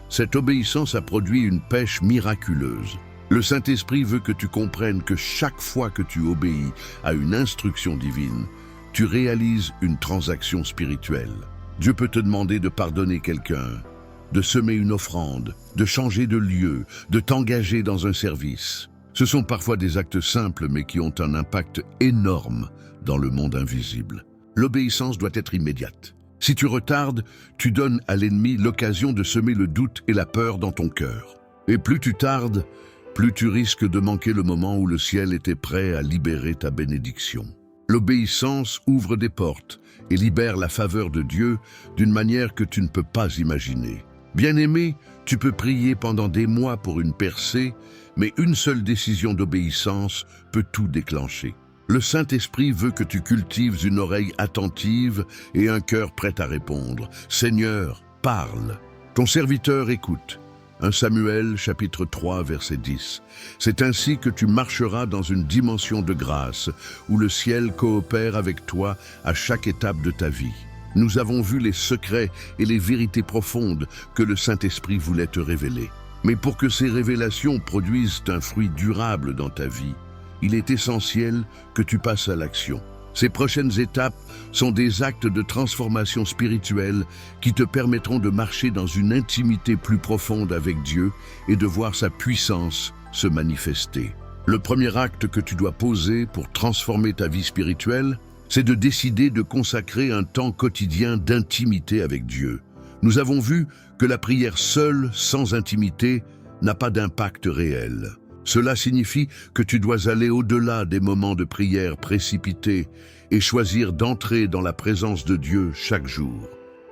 Cette obéissance a produit une pêche miraculeuse. Le Saint-Esprit veut que tu comprennes que chaque fois que tu obéis à une instruction divine, tu réalises une transaction spirituelle. Dieu peut te demander de pardonner quelqu'un, de semer une offrande, de changer de lieu, de t'engager dans un service. Ce sont parfois des actes simples mais qui ont un impact énorme dans le monde invisible. L'obéissance doit être immédiate. Si tu retardes, tu donnes à l'ennemi l'occasion de semer le doute et la peur dans ton cœur. Et plus tu tardes, plus tu risques de manquer le moment où le ciel était prêt à libérer ta bénédiction. L'obéissance ouvre des portes et libère la faveur de Dieu d'une manière que tu ne peux pas imaginer. Bien-aimé, tu peux prier pendant des mois pour une percée, mais une seule décision d'obéissance peut tout déclencher. Le Saint-Esprit veut que tu cultives une oreille attentive et un cœur prêt à répondre. Seigneur, parle. Ton serviteur écoute. 1 Samuel, chapitre 3, verset 10. C'est ainsi que tu marcheras dans une dimension de grâce, où le ciel coopère avec toi à chaque étape de ta vie. Nous avons vu les secrets et les vérités profondes que le Saint-Esprit voulait te révéler. Mais pour que ces révélations produisent un fruit durable dans ta vie, il est essentiel que tu passes à l'action. Ces prochaines étapes sont des actes de transformation spirituelle qui te permettront de marcher dans une intimité plus profonde avec Dieu et de voir sa puissance se manifester. Le premier acte que tu dois poser pour transformer ta vie spirituelle, c'est de décider de consacrer un temps quotidien d'intimité avec Dieu. Nous avons vu que la prière seule, sans intimité, n'a pas d'impact réel. Cela signifie que tu dois aller au-delà des moments de prière précipités et choisir d'entrer dans la présence de Dieu chaque jour.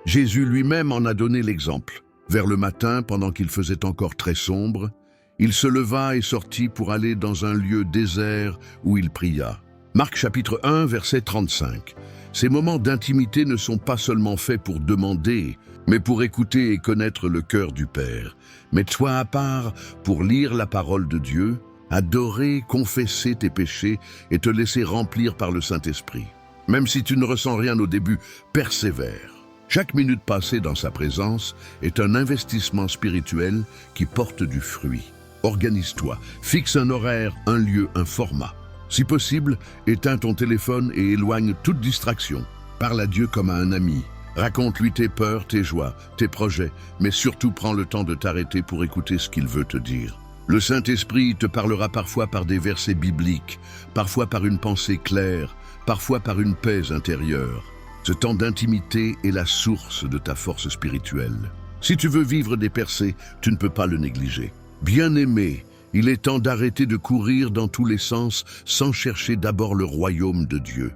Jésus lui-même en a donné l'exemple. Vers le matin, pendant qu'il faisait encore très sombre, il se leva et sortit pour aller dans un lieu désert où il pria. Marc chapitre 1, verset 35. Ces moments d'intimité ne sont pas seulement faits pour demander, mais pour écouter et connaître le cœur du Père. Mets-toi à part pour lire la parole de Dieu, adorer, confesser tes péchés et te laisser remplir par le Saint-Esprit. Même si tu ne ressens rien au début, persévère. Chaque minute passée dans sa présence est un investissement spirituel qui porte du fruit. Organise-toi, fixe un horaire, un lieu, un format. Si possible, éteins ton téléphone et éloigne toute distraction. Parle à Dieu comme à un ami. Raconte-lui tes peurs, tes joies, tes projets, mais surtout prends le temps de t'arrêter pour écouter ce qu'il veut te dire. Le Saint-Esprit te parlera parfois par des versets bibliques, parfois par une pensée claire, parfois par une paix intérieure. Ce temps d'intimité est la source de ta force spirituelle. Si tu veux vivre des percées, tu ne peux pas le négliger. Bien-aimé, il est temps d'arrêter de courir dans tous les sens sans chercher d'abord le royaume de Dieu.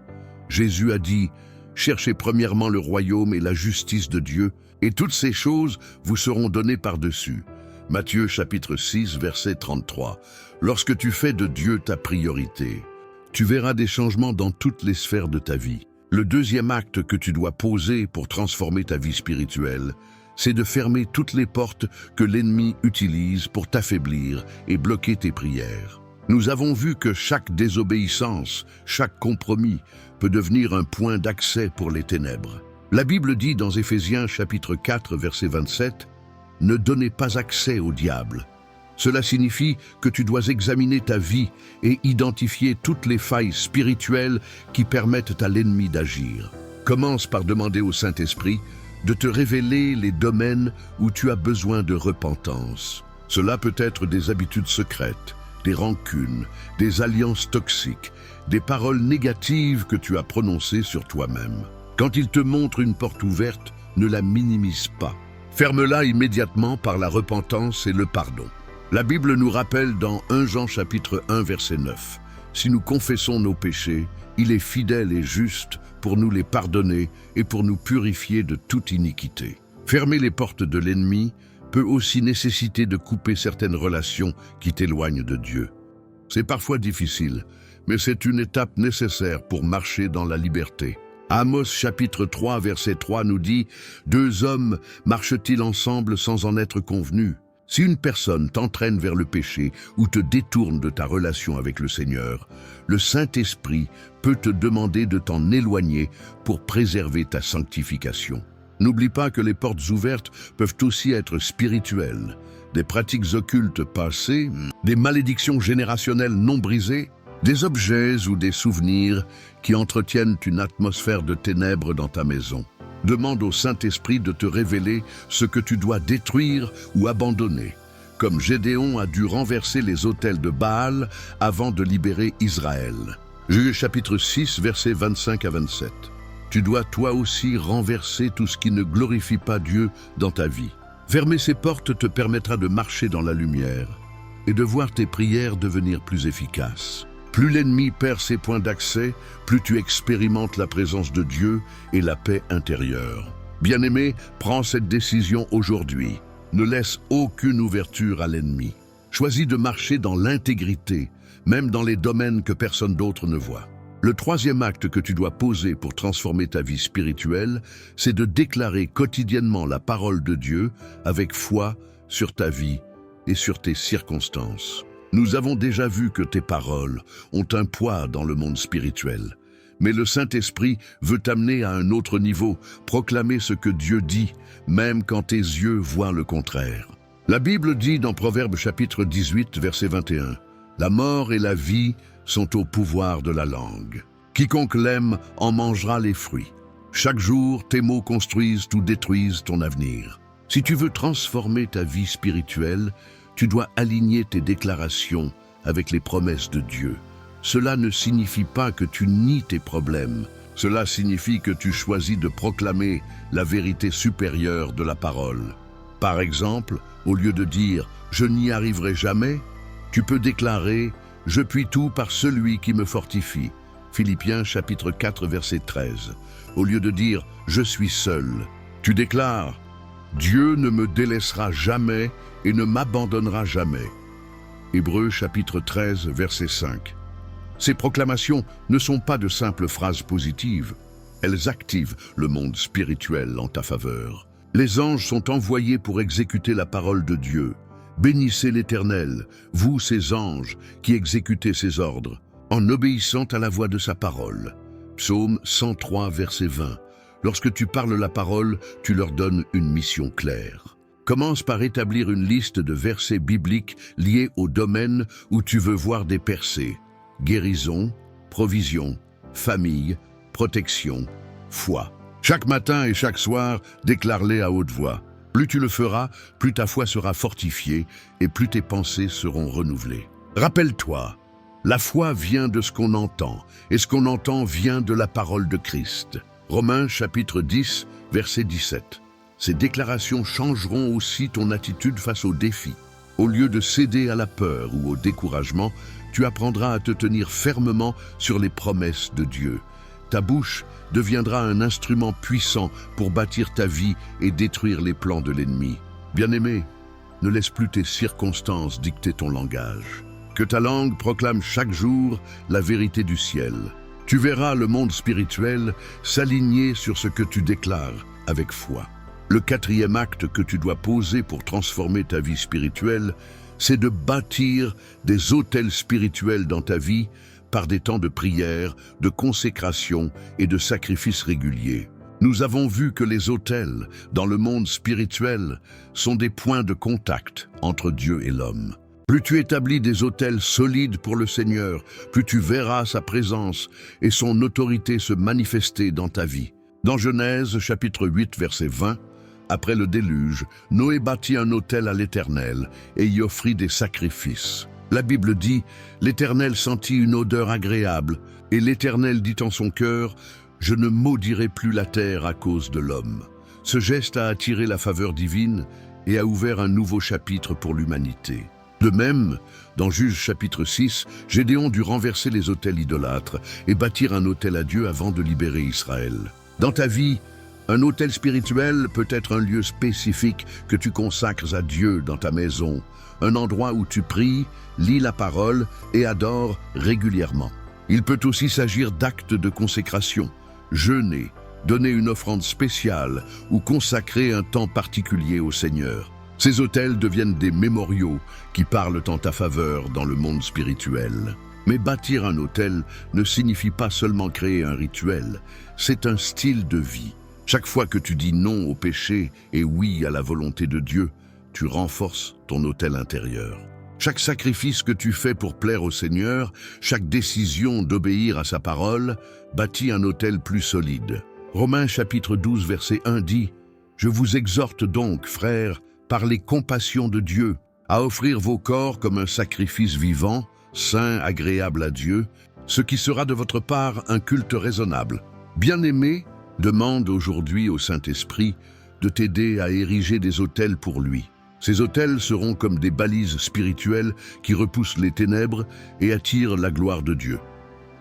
Jésus a dit « Cherchez premièrement le royaume et la justice de Dieu, et toutes ces choses vous seront données par-dessus. » Matthieu chapitre 6, verset 33. Lorsque tu fais de Dieu ta priorité, tu verras des changements dans toutes les sphères de ta vie. Le deuxième acte que tu dois poser pour transformer ta vie spirituelle, c'est de fermer toutes les portes que l'ennemi utilise pour t'affaiblir et bloquer tes prières. Nous avons vu que chaque désobéissance, chaque compromis peut devenir un point d'accès pour les ténèbres. La Bible dit dans Éphésiens chapitre 4, verset 27, « Ne donnez pas accès au diable ». Cela signifie que tu dois examiner ta vie et identifier toutes les failles spirituelles qui permettent à l'ennemi d'agir. Commence par demander au Saint-Esprit de te révéler les domaines où tu as besoin de repentance. Cela peut être des habitudes secrètes, des rancunes, des alliances toxiques, des paroles négatives que tu as prononcées sur toi-même. Quand il te montre une porte ouverte, ne la minimise pas. Ferme-la immédiatement par la repentance et le pardon. La Bible nous rappelle dans 1 Jean chapitre 1 verset 9, « Si nous confessons nos péchés, il est fidèle et juste pour nous les pardonner et pour nous purifier de toute iniquité. » Fermer les portes de l'ennemi peut aussi nécessiter de couper certaines relations qui t'éloignent de Dieu. C'est parfois difficile, mais c'est une étape nécessaire pour marcher dans la liberté. Amos chapitre 3 verset 3 nous dit « Deux hommes marchent-ils ensemble sans en être convenus ?» Si une personne t'entraîne vers le péché ou te détourne de ta relation avec le Seigneur, le Saint-Esprit peut te demander de t'en éloigner pour préserver ta sanctification. N'oublie pas que les portes ouvertes peuvent aussi être spirituelles. Des pratiques occultes passées, des malédictions générationnelles non brisées, des objets ou des souvenirs qui entretiennent une atmosphère de ténèbres dans ta maison. Demande au Saint-Esprit de te révéler ce que tu dois détruire ou abandonner, comme Gédéon a dû renverser les autels de Baal avant de libérer Israël. Juge chapitre 6, versets 25 à 27. Tu dois toi aussi renverser tout ce qui ne glorifie pas Dieu dans ta vie. Fermer ces portes te permettra de marcher dans la lumière et de voir tes prières devenir plus efficaces. Plus l'ennemi perd ses points d'accès, plus tu expérimentes la présence de Dieu et la paix intérieure. Bien-aimé, prends cette décision aujourd'hui. Ne laisse aucune ouverture à l'ennemi. Choisis de marcher dans l'intégrité, même dans les domaines que personne d'autre ne voit. Le troisième acte que tu dois poser pour transformer ta vie spirituelle, c'est de déclarer quotidiennement la parole de Dieu avec foi sur ta vie et sur tes circonstances. Nous avons déjà vu que tes paroles ont un poids dans le monde spirituel. Mais le Saint-Esprit veut t'amener à un autre niveau, proclamer ce que Dieu dit, même quand tes yeux voient le contraire. La Bible dit dans Proverbes chapitre 18, verset 21, « La mort et la vie sont au pouvoir de la langue. Quiconque l'aime en mangera les fruits. Chaque jour, tes mots construisent ou détruisent ton avenir. » Si tu veux transformer ta vie spirituelle, tu dois aligner tes déclarations avec les promesses de Dieu. Cela ne signifie pas que tu nies tes problèmes. Cela signifie que tu choisis de proclamer la vérité supérieure de la parole. Par exemple, au lieu de dire « je n'y arriverai jamais », tu peux déclarer « je puis tout par celui qui me fortifie ». Philippiens chapitre 4 verset 13. Au lieu de dire « je suis seul », tu déclares « Dieu ne me délaissera jamais et ne m'abandonnera jamais ». Hébreux chapitre 13 verset 5. Ces proclamations ne sont pas de simples phrases positives. Elles activent le monde spirituel en ta faveur. Les anges sont envoyés pour exécuter la parole de Dieu. Bénissez l'Éternel, vous ses anges, qui exécutez ses ordres, en obéissant à la voix de sa parole. Psaume 103 verset 20. Lorsque tu parles la parole, tu leur donnes une mission claire. Commence par établir une liste de versets bibliques liés au domaine où tu veux voir des percées. Guérison, provision, famille, protection, foi. Chaque matin et chaque soir, déclare-les à haute voix. Plus tu le feras, plus ta foi sera fortifiée et plus tes pensées seront renouvelées. Rappelle-toi, la foi vient de ce qu'on entend et ce qu'on entend vient de la parole de Christ. Romains chapitre 10, verset 17. Ces déclarations changeront aussi ton attitude face aux défis. Au lieu de céder à la peur ou au découragement, tu apprendras à te tenir fermement sur les promesses de Dieu. Ta bouche deviendra un instrument puissant pour bâtir ta vie et détruire les plans de l'ennemi. Bien-aimé, ne laisse plus tes circonstances dicter ton langage. Que ta langue proclame chaque jour la vérité du ciel. Tu verras le monde spirituel s'aligner sur ce que tu déclares avec foi. Le quatrième acte que tu dois poser pour transformer ta vie spirituelle, c'est de bâtir des autels spirituels dans ta vie par des temps de prière, de consécration et de sacrifices réguliers. Nous avons vu que les autels, dans le monde spirituel, sont des points de contact entre Dieu et l'homme. Plus tu établis des autels solides pour le Seigneur, plus tu verras sa présence et son autorité se manifester dans ta vie. Dans Genèse, chapitre 8, verset 20, après le déluge, Noé bâtit un autel à l'Éternel et y offrit des sacrifices. La Bible dit, « L'Éternel sentit une odeur agréable, et l'Éternel dit en son cœur, « Je ne maudirai plus la terre à cause de l'homme. » Ce geste a attiré la faveur divine et a ouvert un nouveau chapitre pour l'humanité. De même, dans Juges chapitre 6, Gédéon dut renverser les autels idolâtres et bâtir un autel à Dieu avant de libérer Israël. Dans ta vie, un autel spirituel peut être un lieu spécifique que tu consacres à Dieu dans ta maison, un endroit où tu pries, lis la parole et adores régulièrement. Il peut aussi s'agir d'actes de consécration, jeûner, donner une offrande spéciale ou consacrer un temps particulier au Seigneur. Ces autels deviennent des mémoriaux qui parlent en ta faveur dans le monde spirituel. Mais bâtir un autel ne signifie pas seulement créer un rituel, c'est un style de vie. Chaque fois que tu dis non au péché et oui à la volonté de Dieu, tu renforces ton autel intérieur. Chaque sacrifice que tu fais pour plaire au Seigneur, chaque décision d'obéir à sa parole, bâtit un autel plus solide. Romains chapitre 12 verset 1 dit « Je vous exhorte donc, frères, par les compassions de Dieu, à offrir vos corps comme un sacrifice vivant, saint, agréable à Dieu, ce qui sera de votre part un culte raisonnable. Bien-aimé, demande aujourd'hui au Saint-Esprit de t'aider à ériger des autels pour lui. Ces autels seront comme des balises spirituelles qui repoussent les ténèbres et attirent la gloire de Dieu.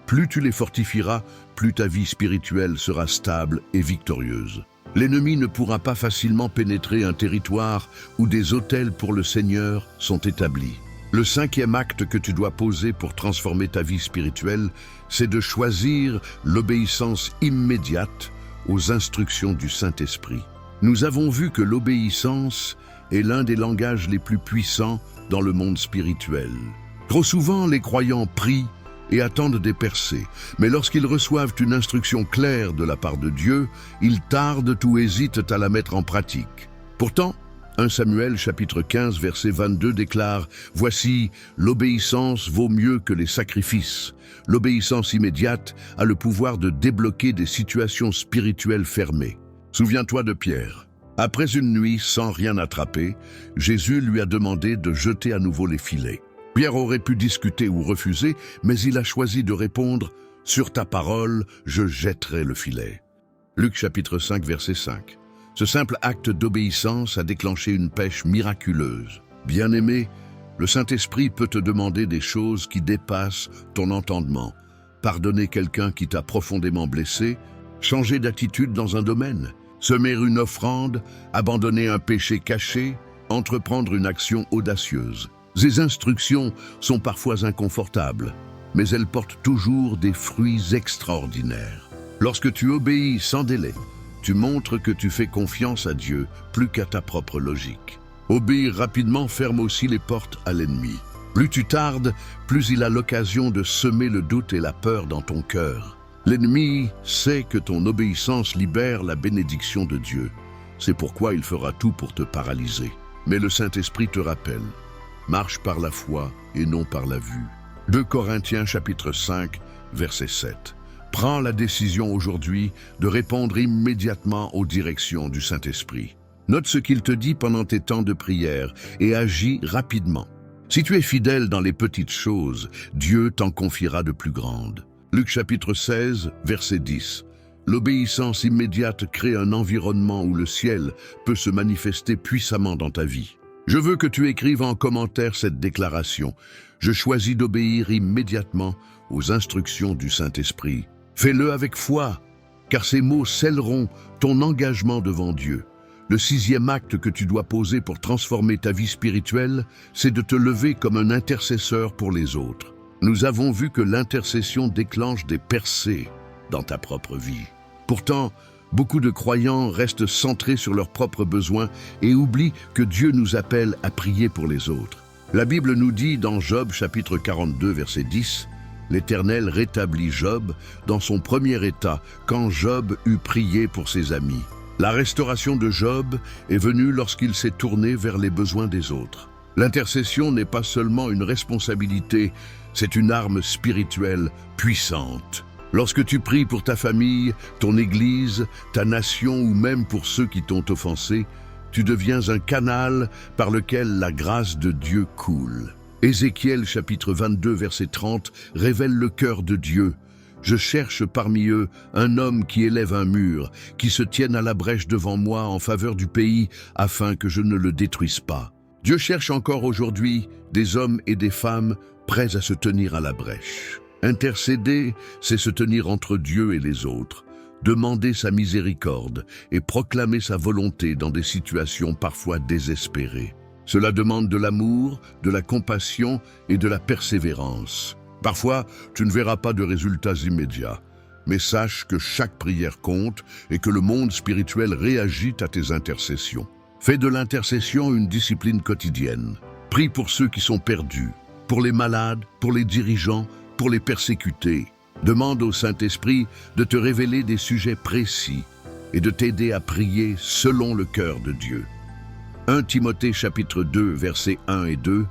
Plus tu les fortifieras, plus ta vie spirituelle sera stable et victorieuse. L'ennemi ne pourra pas facilement pénétrer un territoire où des autels pour le Seigneur sont établis. Le cinquième acte que tu dois poser pour transformer ta vie spirituelle, c'est de choisir l'obéissance immédiate aux instructions du Saint-Esprit. Nous avons vu que l'obéissance est l'un des langages les plus puissants dans le monde spirituel. Trop souvent, les croyants prient et attendent des percées, mais lorsqu'ils reçoivent une instruction claire de la part de Dieu, ils tardent ou hésitent à la mettre en pratique. Pourtant, 1 Samuel chapitre 15 verset 22 déclare « Voici, l'obéissance vaut mieux que les sacrifices. L'obéissance immédiate a le pouvoir de débloquer des situations spirituelles fermées. » Souviens-toi de Pierre. Après une nuit sans rien attraper, Jésus lui a demandé de jeter à nouveau les filets. Pierre aurait pu discuter ou refuser, mais il a choisi de répondre « Sur ta parole, je jetterai le filet. » Luc chapitre 5 verset 5. Ce simple acte d'obéissance a déclenché une pêche miraculeuse. Bien-aimé, le Saint-Esprit peut te demander des choses qui dépassent ton entendement. Pardonner quelqu'un qui t'a profondément blessé, changer d'attitude dans un domaine, semer une offrande, abandonner un péché caché, entreprendre une action audacieuse. Ces instructions sont parfois inconfortables, mais elles portent toujours des fruits extraordinaires. Lorsque tu obéis sans délai, tu montres que tu fais confiance à Dieu plus qu'à ta propre logique. Obéir rapidement ferme aussi les portes à l'ennemi. Plus tu tardes, plus il a l'occasion de semer le doute et la peur dans ton cœur. L'ennemi sait que ton obéissance libère la bénédiction de Dieu. C'est pourquoi il fera tout pour te paralyser. Mais le Saint-Esprit te rappelle, marche par la foi et non par la vue. 2 Corinthiens chapitre 5, verset 7. Prends la décision aujourd'hui de répondre immédiatement aux directions du Saint-Esprit. Note ce qu'il te dit pendant tes temps de prière et agis rapidement. Si tu es fidèle dans les petites choses, Dieu t'en confiera de plus grandes. Luc chapitre 16, verset 10. L'obéissance immédiate crée un environnement où le ciel peut se manifester puissamment dans ta vie. Je veux que tu écrives en commentaire cette déclaration. Je choisis d'obéir immédiatement aux instructions du Saint-Esprit. Fais-le avec foi, car ces mots scelleront ton engagement devant Dieu. Le sixième acte que tu dois poser pour transformer ta vie spirituelle, c'est de te lever comme un intercesseur pour les autres. Nous avons vu que l'intercession déclenche des percées dans ta propre vie. Pourtant, beaucoup de croyants restent centrés sur leurs propres besoins et oublient que Dieu nous appelle à prier pour les autres. La Bible nous dit dans Job chapitre 42 verset 10, « L'Éternel rétablit Job dans son premier état quand Job eut prié pour ses amis. » La restauration de Job est venue lorsqu'il s'est tourné vers les besoins des autres. L'intercession n'est pas seulement une responsabilité, c'est une arme spirituelle puissante. Lorsque tu pries pour ta famille, ton église, ta nation ou même pour ceux qui t'ont offensé, tu deviens un canal par lequel la grâce de Dieu coule. Ézéchiel chapitre 22 verset 30 révèle le cœur de Dieu. « Je cherche parmi eux un homme qui élève un mur, qui se tienne à la brèche devant moi en faveur du pays, afin que je ne le détruise pas. » Dieu cherche encore aujourd'hui des hommes et des femmes prêts à se tenir à la brèche. Intercéder, c'est se tenir entre Dieu et les autres, demander sa miséricorde et proclamer sa volonté dans des situations parfois désespérées. Cela demande de l'amour, de la compassion et de la persévérance. Parfois, tu ne verras pas de résultats immédiats, mais sache que chaque prière compte et que le monde spirituel réagit à tes intercessions. Fais de l'intercession une discipline quotidienne. Prie pour ceux qui sont perdus, pour les malades, pour les dirigeants, pour les persécutés. Demande au Saint-Esprit de te révéler des sujets précis et de t'aider à prier selon le cœur de Dieu. 1 Timothée chapitre 2 versets 1 et 2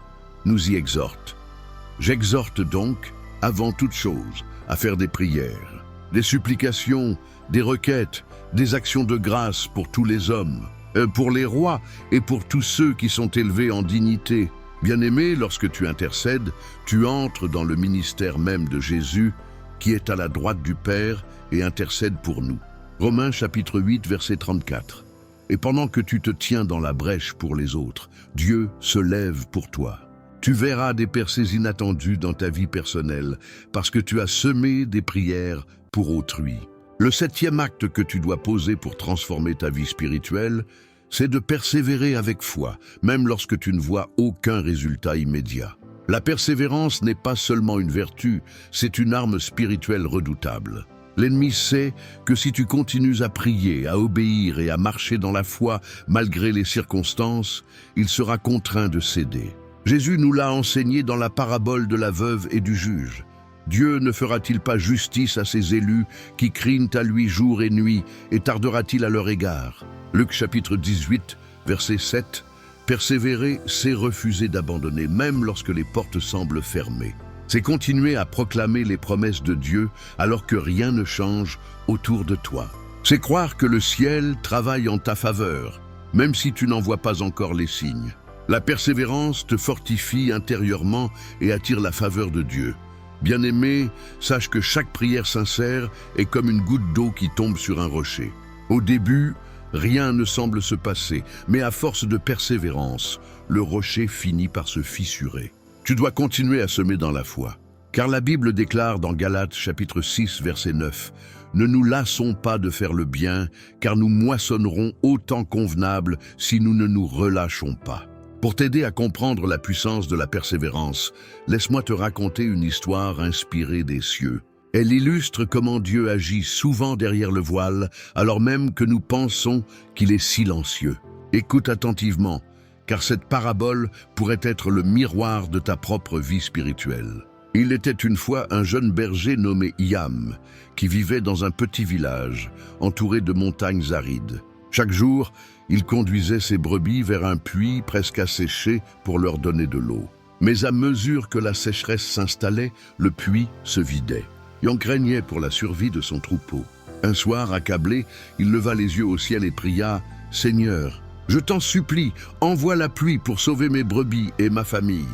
nous y exhorte. « J'exhorte donc, avant toute chose, à faire des prières, des supplications, des requêtes, des actions de grâce pour tous les hommes, pour les rois et pour tous ceux qui sont élevés en dignité. Bien-aimé, lorsque tu intercèdes, tu entres dans le ministère même de Jésus, qui est à la droite du Père et intercède pour nous. » Romains chapitre 8 verset 34. Et pendant que tu te tiens dans la brèche pour les autres, Dieu se lève pour toi. Tu verras des percées inattendues dans ta vie personnelle parce que tu as semé des prières pour autrui. Le 7e acte que tu dois poser pour transformer ta vie spirituelle, c'est de persévérer avec foi, même lorsque tu ne vois aucun résultat immédiat. La persévérance n'est pas seulement une vertu, c'est une arme spirituelle redoutable. L'ennemi sait que si tu continues à prier, à obéir et à marcher dans la foi malgré les circonstances, il sera contraint de céder. Jésus nous l'a enseigné dans la parabole de la veuve et du juge. Dieu ne fera-t-il pas justice à ses élus qui crient à lui jour et nuit et tardera-t-il à leur égard? Luc chapitre 18, verset 7. Persévérer, c'est refuser d'abandonner, même lorsque les portes semblent fermées. C'est continuer à proclamer les promesses de Dieu alors que rien ne change autour de toi. C'est croire que le ciel travaille en ta faveur, même si tu n'en vois pas encore les signes. La persévérance te fortifie intérieurement et attire la faveur de Dieu. Bien-aimé, sache que chaque prière sincère est comme une goutte d'eau qui tombe sur un rocher. Au début, rien ne semble se passer, mais à force de persévérance, le rocher finit par se fissurer. Tu dois continuer à semer dans la foi, car la Bible déclare dans Galates chapitre 6 verset 9 « Ne nous lassons pas de faire le bien, car nous moissonnerons au temps convenable si nous ne nous relâchons pas. » Pour t'aider à comprendre la puissance de la persévérance, laisse-moi te raconter une histoire inspirée des cieux. Elle illustre comment Dieu agit souvent derrière le voile, alors même que nous pensons qu'il est silencieux. Écoute attentivement, car cette parabole pourrait être le miroir de ta propre vie spirituelle. Il était une fois un jeune berger nommé Iam, qui vivait dans un petit village, entouré de montagnes arides. Chaque jour, il conduisait ses brebis vers un puits presque asséché pour leur donner de l'eau. Mais à mesure que la sécheresse s'installait, le puits se vidait. Il craignait pour la survie de son troupeau. Un soir, accablé, il leva les yeux au ciel et pria « Seigneur, je t'en supplie, envoie la pluie pour sauver mes brebis et ma famille. »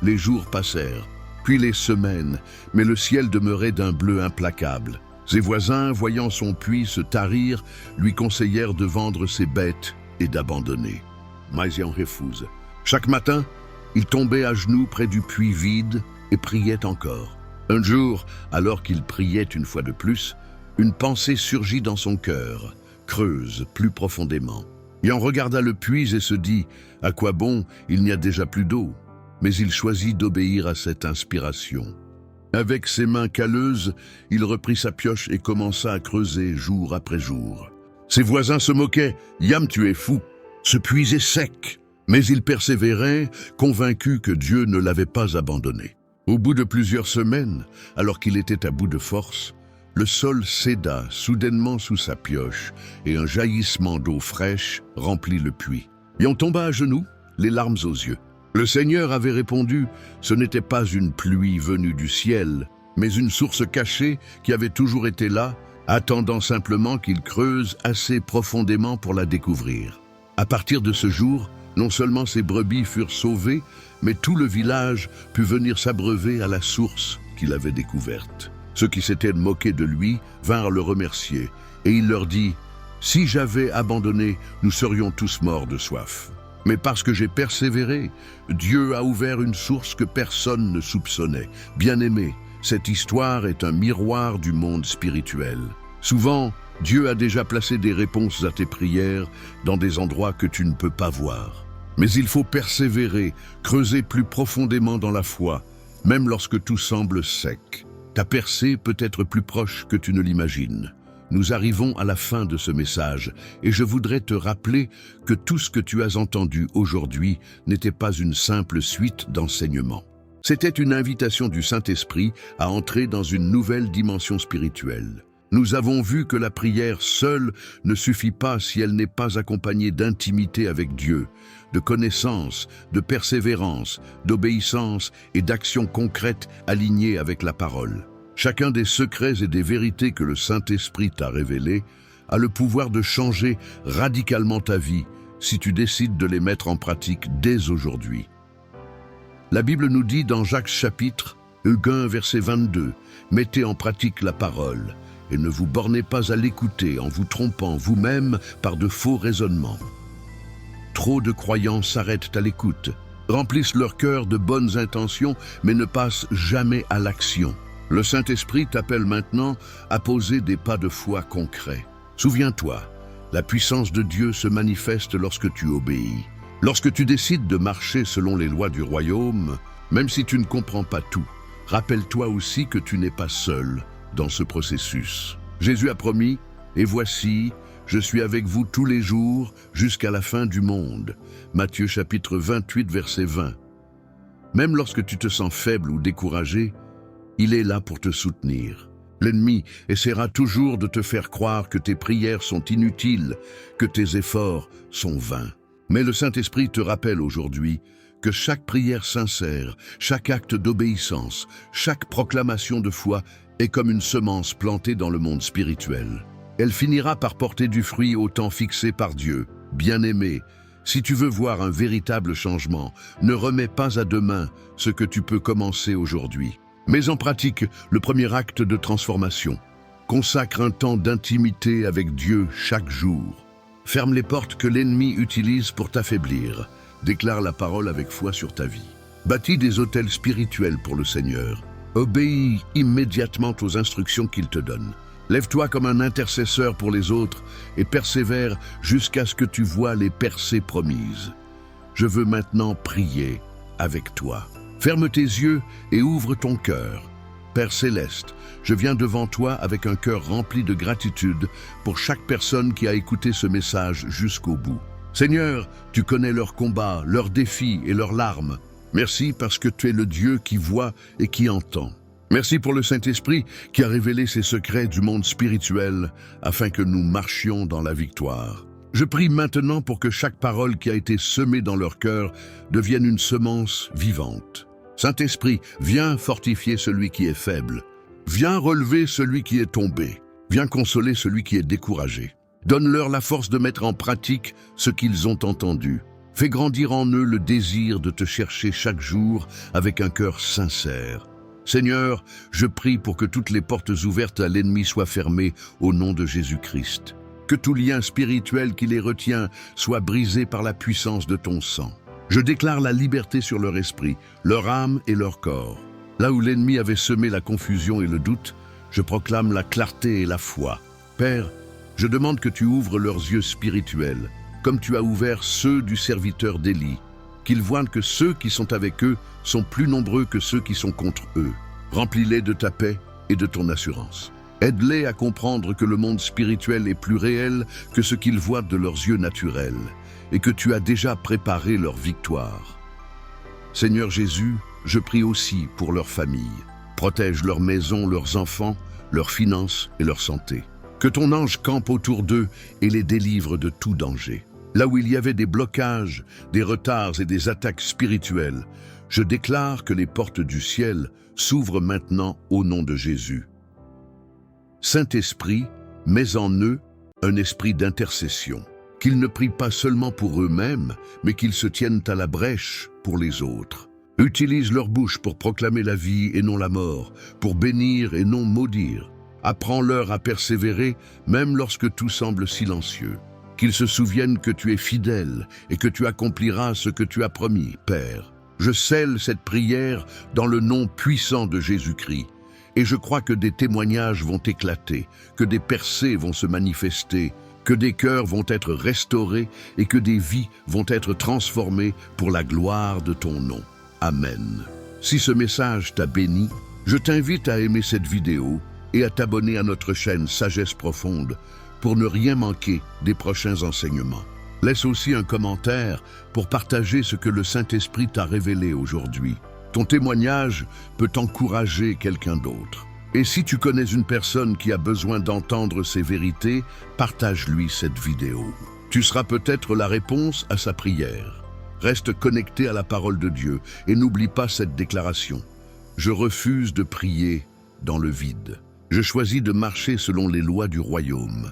Les jours passèrent, puis les semaines, mais le ciel demeurait d'un bleu implacable. Ses voisins, voyant son puits se tarir, lui conseillèrent de vendre ses bêtes et d'abandonner. Mais il refuse. Chaque matin, il tombait à genoux près du puits vide et priait encore. Un jour, alors qu'il priait une fois de plus, une pensée surgit dans son cœur, creuse plus profondément. Il en regarda le puits et se dit « À quoi bon, il n'y a déjà plus d'eau ?» Mais il choisit d'obéir à cette inspiration. Avec ses mains calleuses, il reprit sa pioche et commença à creuser jour après jour. Ses voisins se moquaient. « Yam, tu es fou !» Ce puits est sec. Mais il persévérait, convaincu que Dieu ne l'avait pas abandonné. Au bout de plusieurs semaines, alors qu'il était à bout de force, le sol céda soudainement sous sa pioche et un jaillissement d'eau fraîche remplit le puits. Et on tomba à genoux, les larmes aux yeux. Le Seigneur avait répondu, ce n'était pas une pluie venue du ciel, mais une source cachée qui avait toujours été là, attendant simplement qu'il creuse assez profondément pour la découvrir. À partir de ce jour, non seulement ses brebis furent sauvées, mais tout le village put venir s'abreuver à la source qu'il avait découverte. Ceux qui s'étaient moqués de lui vinrent le remercier, et il leur dit « Si j'avais abandonné, nous serions tous morts de soif. Mais parce que j'ai persévéré, Dieu a ouvert une source que personne ne soupçonnait. Bien-aimé, cette histoire est un miroir du monde spirituel. Souvent, Dieu a déjà placé des réponses à tes prières dans des endroits que tu ne peux pas voir. Mais il faut persévérer, creuser plus profondément dans la foi, même lorsque tout semble sec. Ta percée peut être plus proche que tu ne l'imagines. Nous arrivons à la fin de ce message et je voudrais te rappeler que tout ce que tu as entendu aujourd'hui n'était pas une simple suite d'enseignements. C'était une invitation du Saint-Esprit à entrer dans une nouvelle dimension spirituelle. Nous avons vu que la prière seule ne suffit pas si elle n'est pas accompagnée d'intimité avec Dieu, de connaissance, de persévérance, d'obéissance et d'actions concrètes alignées avec la parole. Chacun des secrets et des vérités que le Saint-Esprit t'a révélés a le pouvoir de changer radicalement ta vie si tu décides de les mettre en pratique dès aujourd'hui. La Bible nous dit dans Jacques chapitre 1, verset 22, « Mettez en pratique la parole et ne vous bornez pas à l'écouter en vous trompant vous-même par de faux raisonnements. » Trop de croyants s'arrêtent à l'écoute, remplissent leur cœur de bonnes intentions mais ne passent jamais à l'action. Le Saint-Esprit t'appelle maintenant à poser des pas de foi concrets. Souviens-toi, la puissance de Dieu se manifeste lorsque tu obéis. Lorsque tu décides de marcher selon les lois du royaume, même si tu ne comprends pas tout, rappelle-toi aussi que tu n'es pas seul dans ce processus. Jésus a promis, « Et voici, je suis avec vous tous les jours jusqu'à la fin du monde. » Matthieu chapitre 28, verset 20. Même lorsque tu te sens faible ou découragé, il est là pour te soutenir. L'ennemi essaiera toujours de te faire croire que tes prières sont inutiles, que tes efforts sont vains. Mais le Saint-Esprit te rappelle aujourd'hui que chaque prière sincère, chaque acte d'obéissance, chaque proclamation de foi est comme une semence plantée dans le monde spirituel. Elle finira par porter du fruit au temps fixé par Dieu. Bien-aimé, si tu veux voir un véritable changement, ne remets pas à demain ce que tu peux commencer aujourd'hui. Mets en pratique le premier acte de transformation. Consacre un temps d'intimité avec Dieu chaque jour. Ferme les portes que l'ennemi utilise pour t'affaiblir. Déclare la parole avec foi sur ta vie. Bâtis des autels spirituels pour le Seigneur. Obéis immédiatement aux instructions qu'il te donne. Lève-toi comme un intercesseur pour les autres et persévère jusqu'à ce que tu vois les percées promises. Je veux maintenant prier avec toi. Ferme tes yeux et ouvre ton cœur. Père céleste, je viens devant toi avec un cœur rempli de gratitude pour chaque personne qui a écouté ce message jusqu'au bout. Seigneur, tu connais leurs combats, leurs défis et leurs larmes. Merci parce que tu es le Dieu qui voit et qui entend. Merci pour le Saint-Esprit qui a révélé ses secrets du monde spirituel afin que nous marchions dans la victoire. Je prie maintenant pour que chaque parole qui a été semée dans leur cœur devienne une semence vivante. Saint-Esprit, viens fortifier celui qui est faible. Viens relever celui qui est tombé. Viens consoler celui qui est découragé. Donne-leur la force de mettre en pratique ce qu'ils ont entendu. Fais grandir en eux le désir de te chercher chaque jour avec un cœur sincère. Seigneur, je prie pour que toutes les portes ouvertes à l'ennemi soient fermées au nom de Jésus-Christ. Que tout lien spirituel qui les retient soit brisé par la puissance de ton sang. Je déclare la liberté sur leur esprit, leur âme et leur corps. Là où l'ennemi avait semé la confusion et le doute, je proclame la clarté et la foi. Père, je demande que tu ouvres leurs yeux spirituels, comme tu as ouvert ceux du serviteur d'Élie, qu'ils voient que ceux qui sont avec eux sont plus nombreux que ceux qui sont contre eux. Remplis-les de ta paix et de ton assurance. Aide-les à comprendre que le monde spirituel est plus réel que ce qu'ils voient de leurs yeux naturels et que tu as déjà préparé leur victoire. Seigneur Jésus, je prie aussi pour leurs familles. Protège leurs maisons, leurs enfants, leurs finances et leur santé. Que ton ange campe autour d'eux et les délivre de tout danger. Là où il y avait des blocages, des retards et des attaques spirituelles, je déclare que les portes du ciel s'ouvrent maintenant au nom de Jésus. Saint-Esprit, mets en eux un esprit d'intercession, qu'ils ne prient pas seulement pour eux-mêmes, mais qu'ils se tiennent à la brèche pour les autres. Utilise leur bouche pour proclamer la vie et non la mort, pour bénir et non maudire. Apprends-leur à persévérer, même lorsque tout semble silencieux. Qu'ils se souviennent que tu es fidèle et que tu accompliras ce que tu as promis, Père. Je scelle cette prière dans le nom puissant de Jésus-Christ. Et je crois que des témoignages vont éclater, que des percées vont se manifester, que des cœurs vont être restaurés et que des vies vont être transformées pour la gloire de ton nom. Amen. Si ce message t'a béni, je t'invite à aimer cette vidéo et à t'abonner à notre chaîne Sagesse Profonde pour ne rien manquer des prochains enseignements. Laisse aussi un commentaire pour partager ce que le Saint-Esprit t'a révélé aujourd'hui. Ton témoignage peut encourager quelqu'un d'autre. Et si tu connais une personne qui a besoin d'entendre ces vérités, partage-lui cette vidéo. Tu seras peut-être la réponse à sa prière. Reste connecté à la parole de Dieu et n'oublie pas cette déclaration. Je refuse de prier dans le vide. Je choisis de marcher selon les lois du royaume.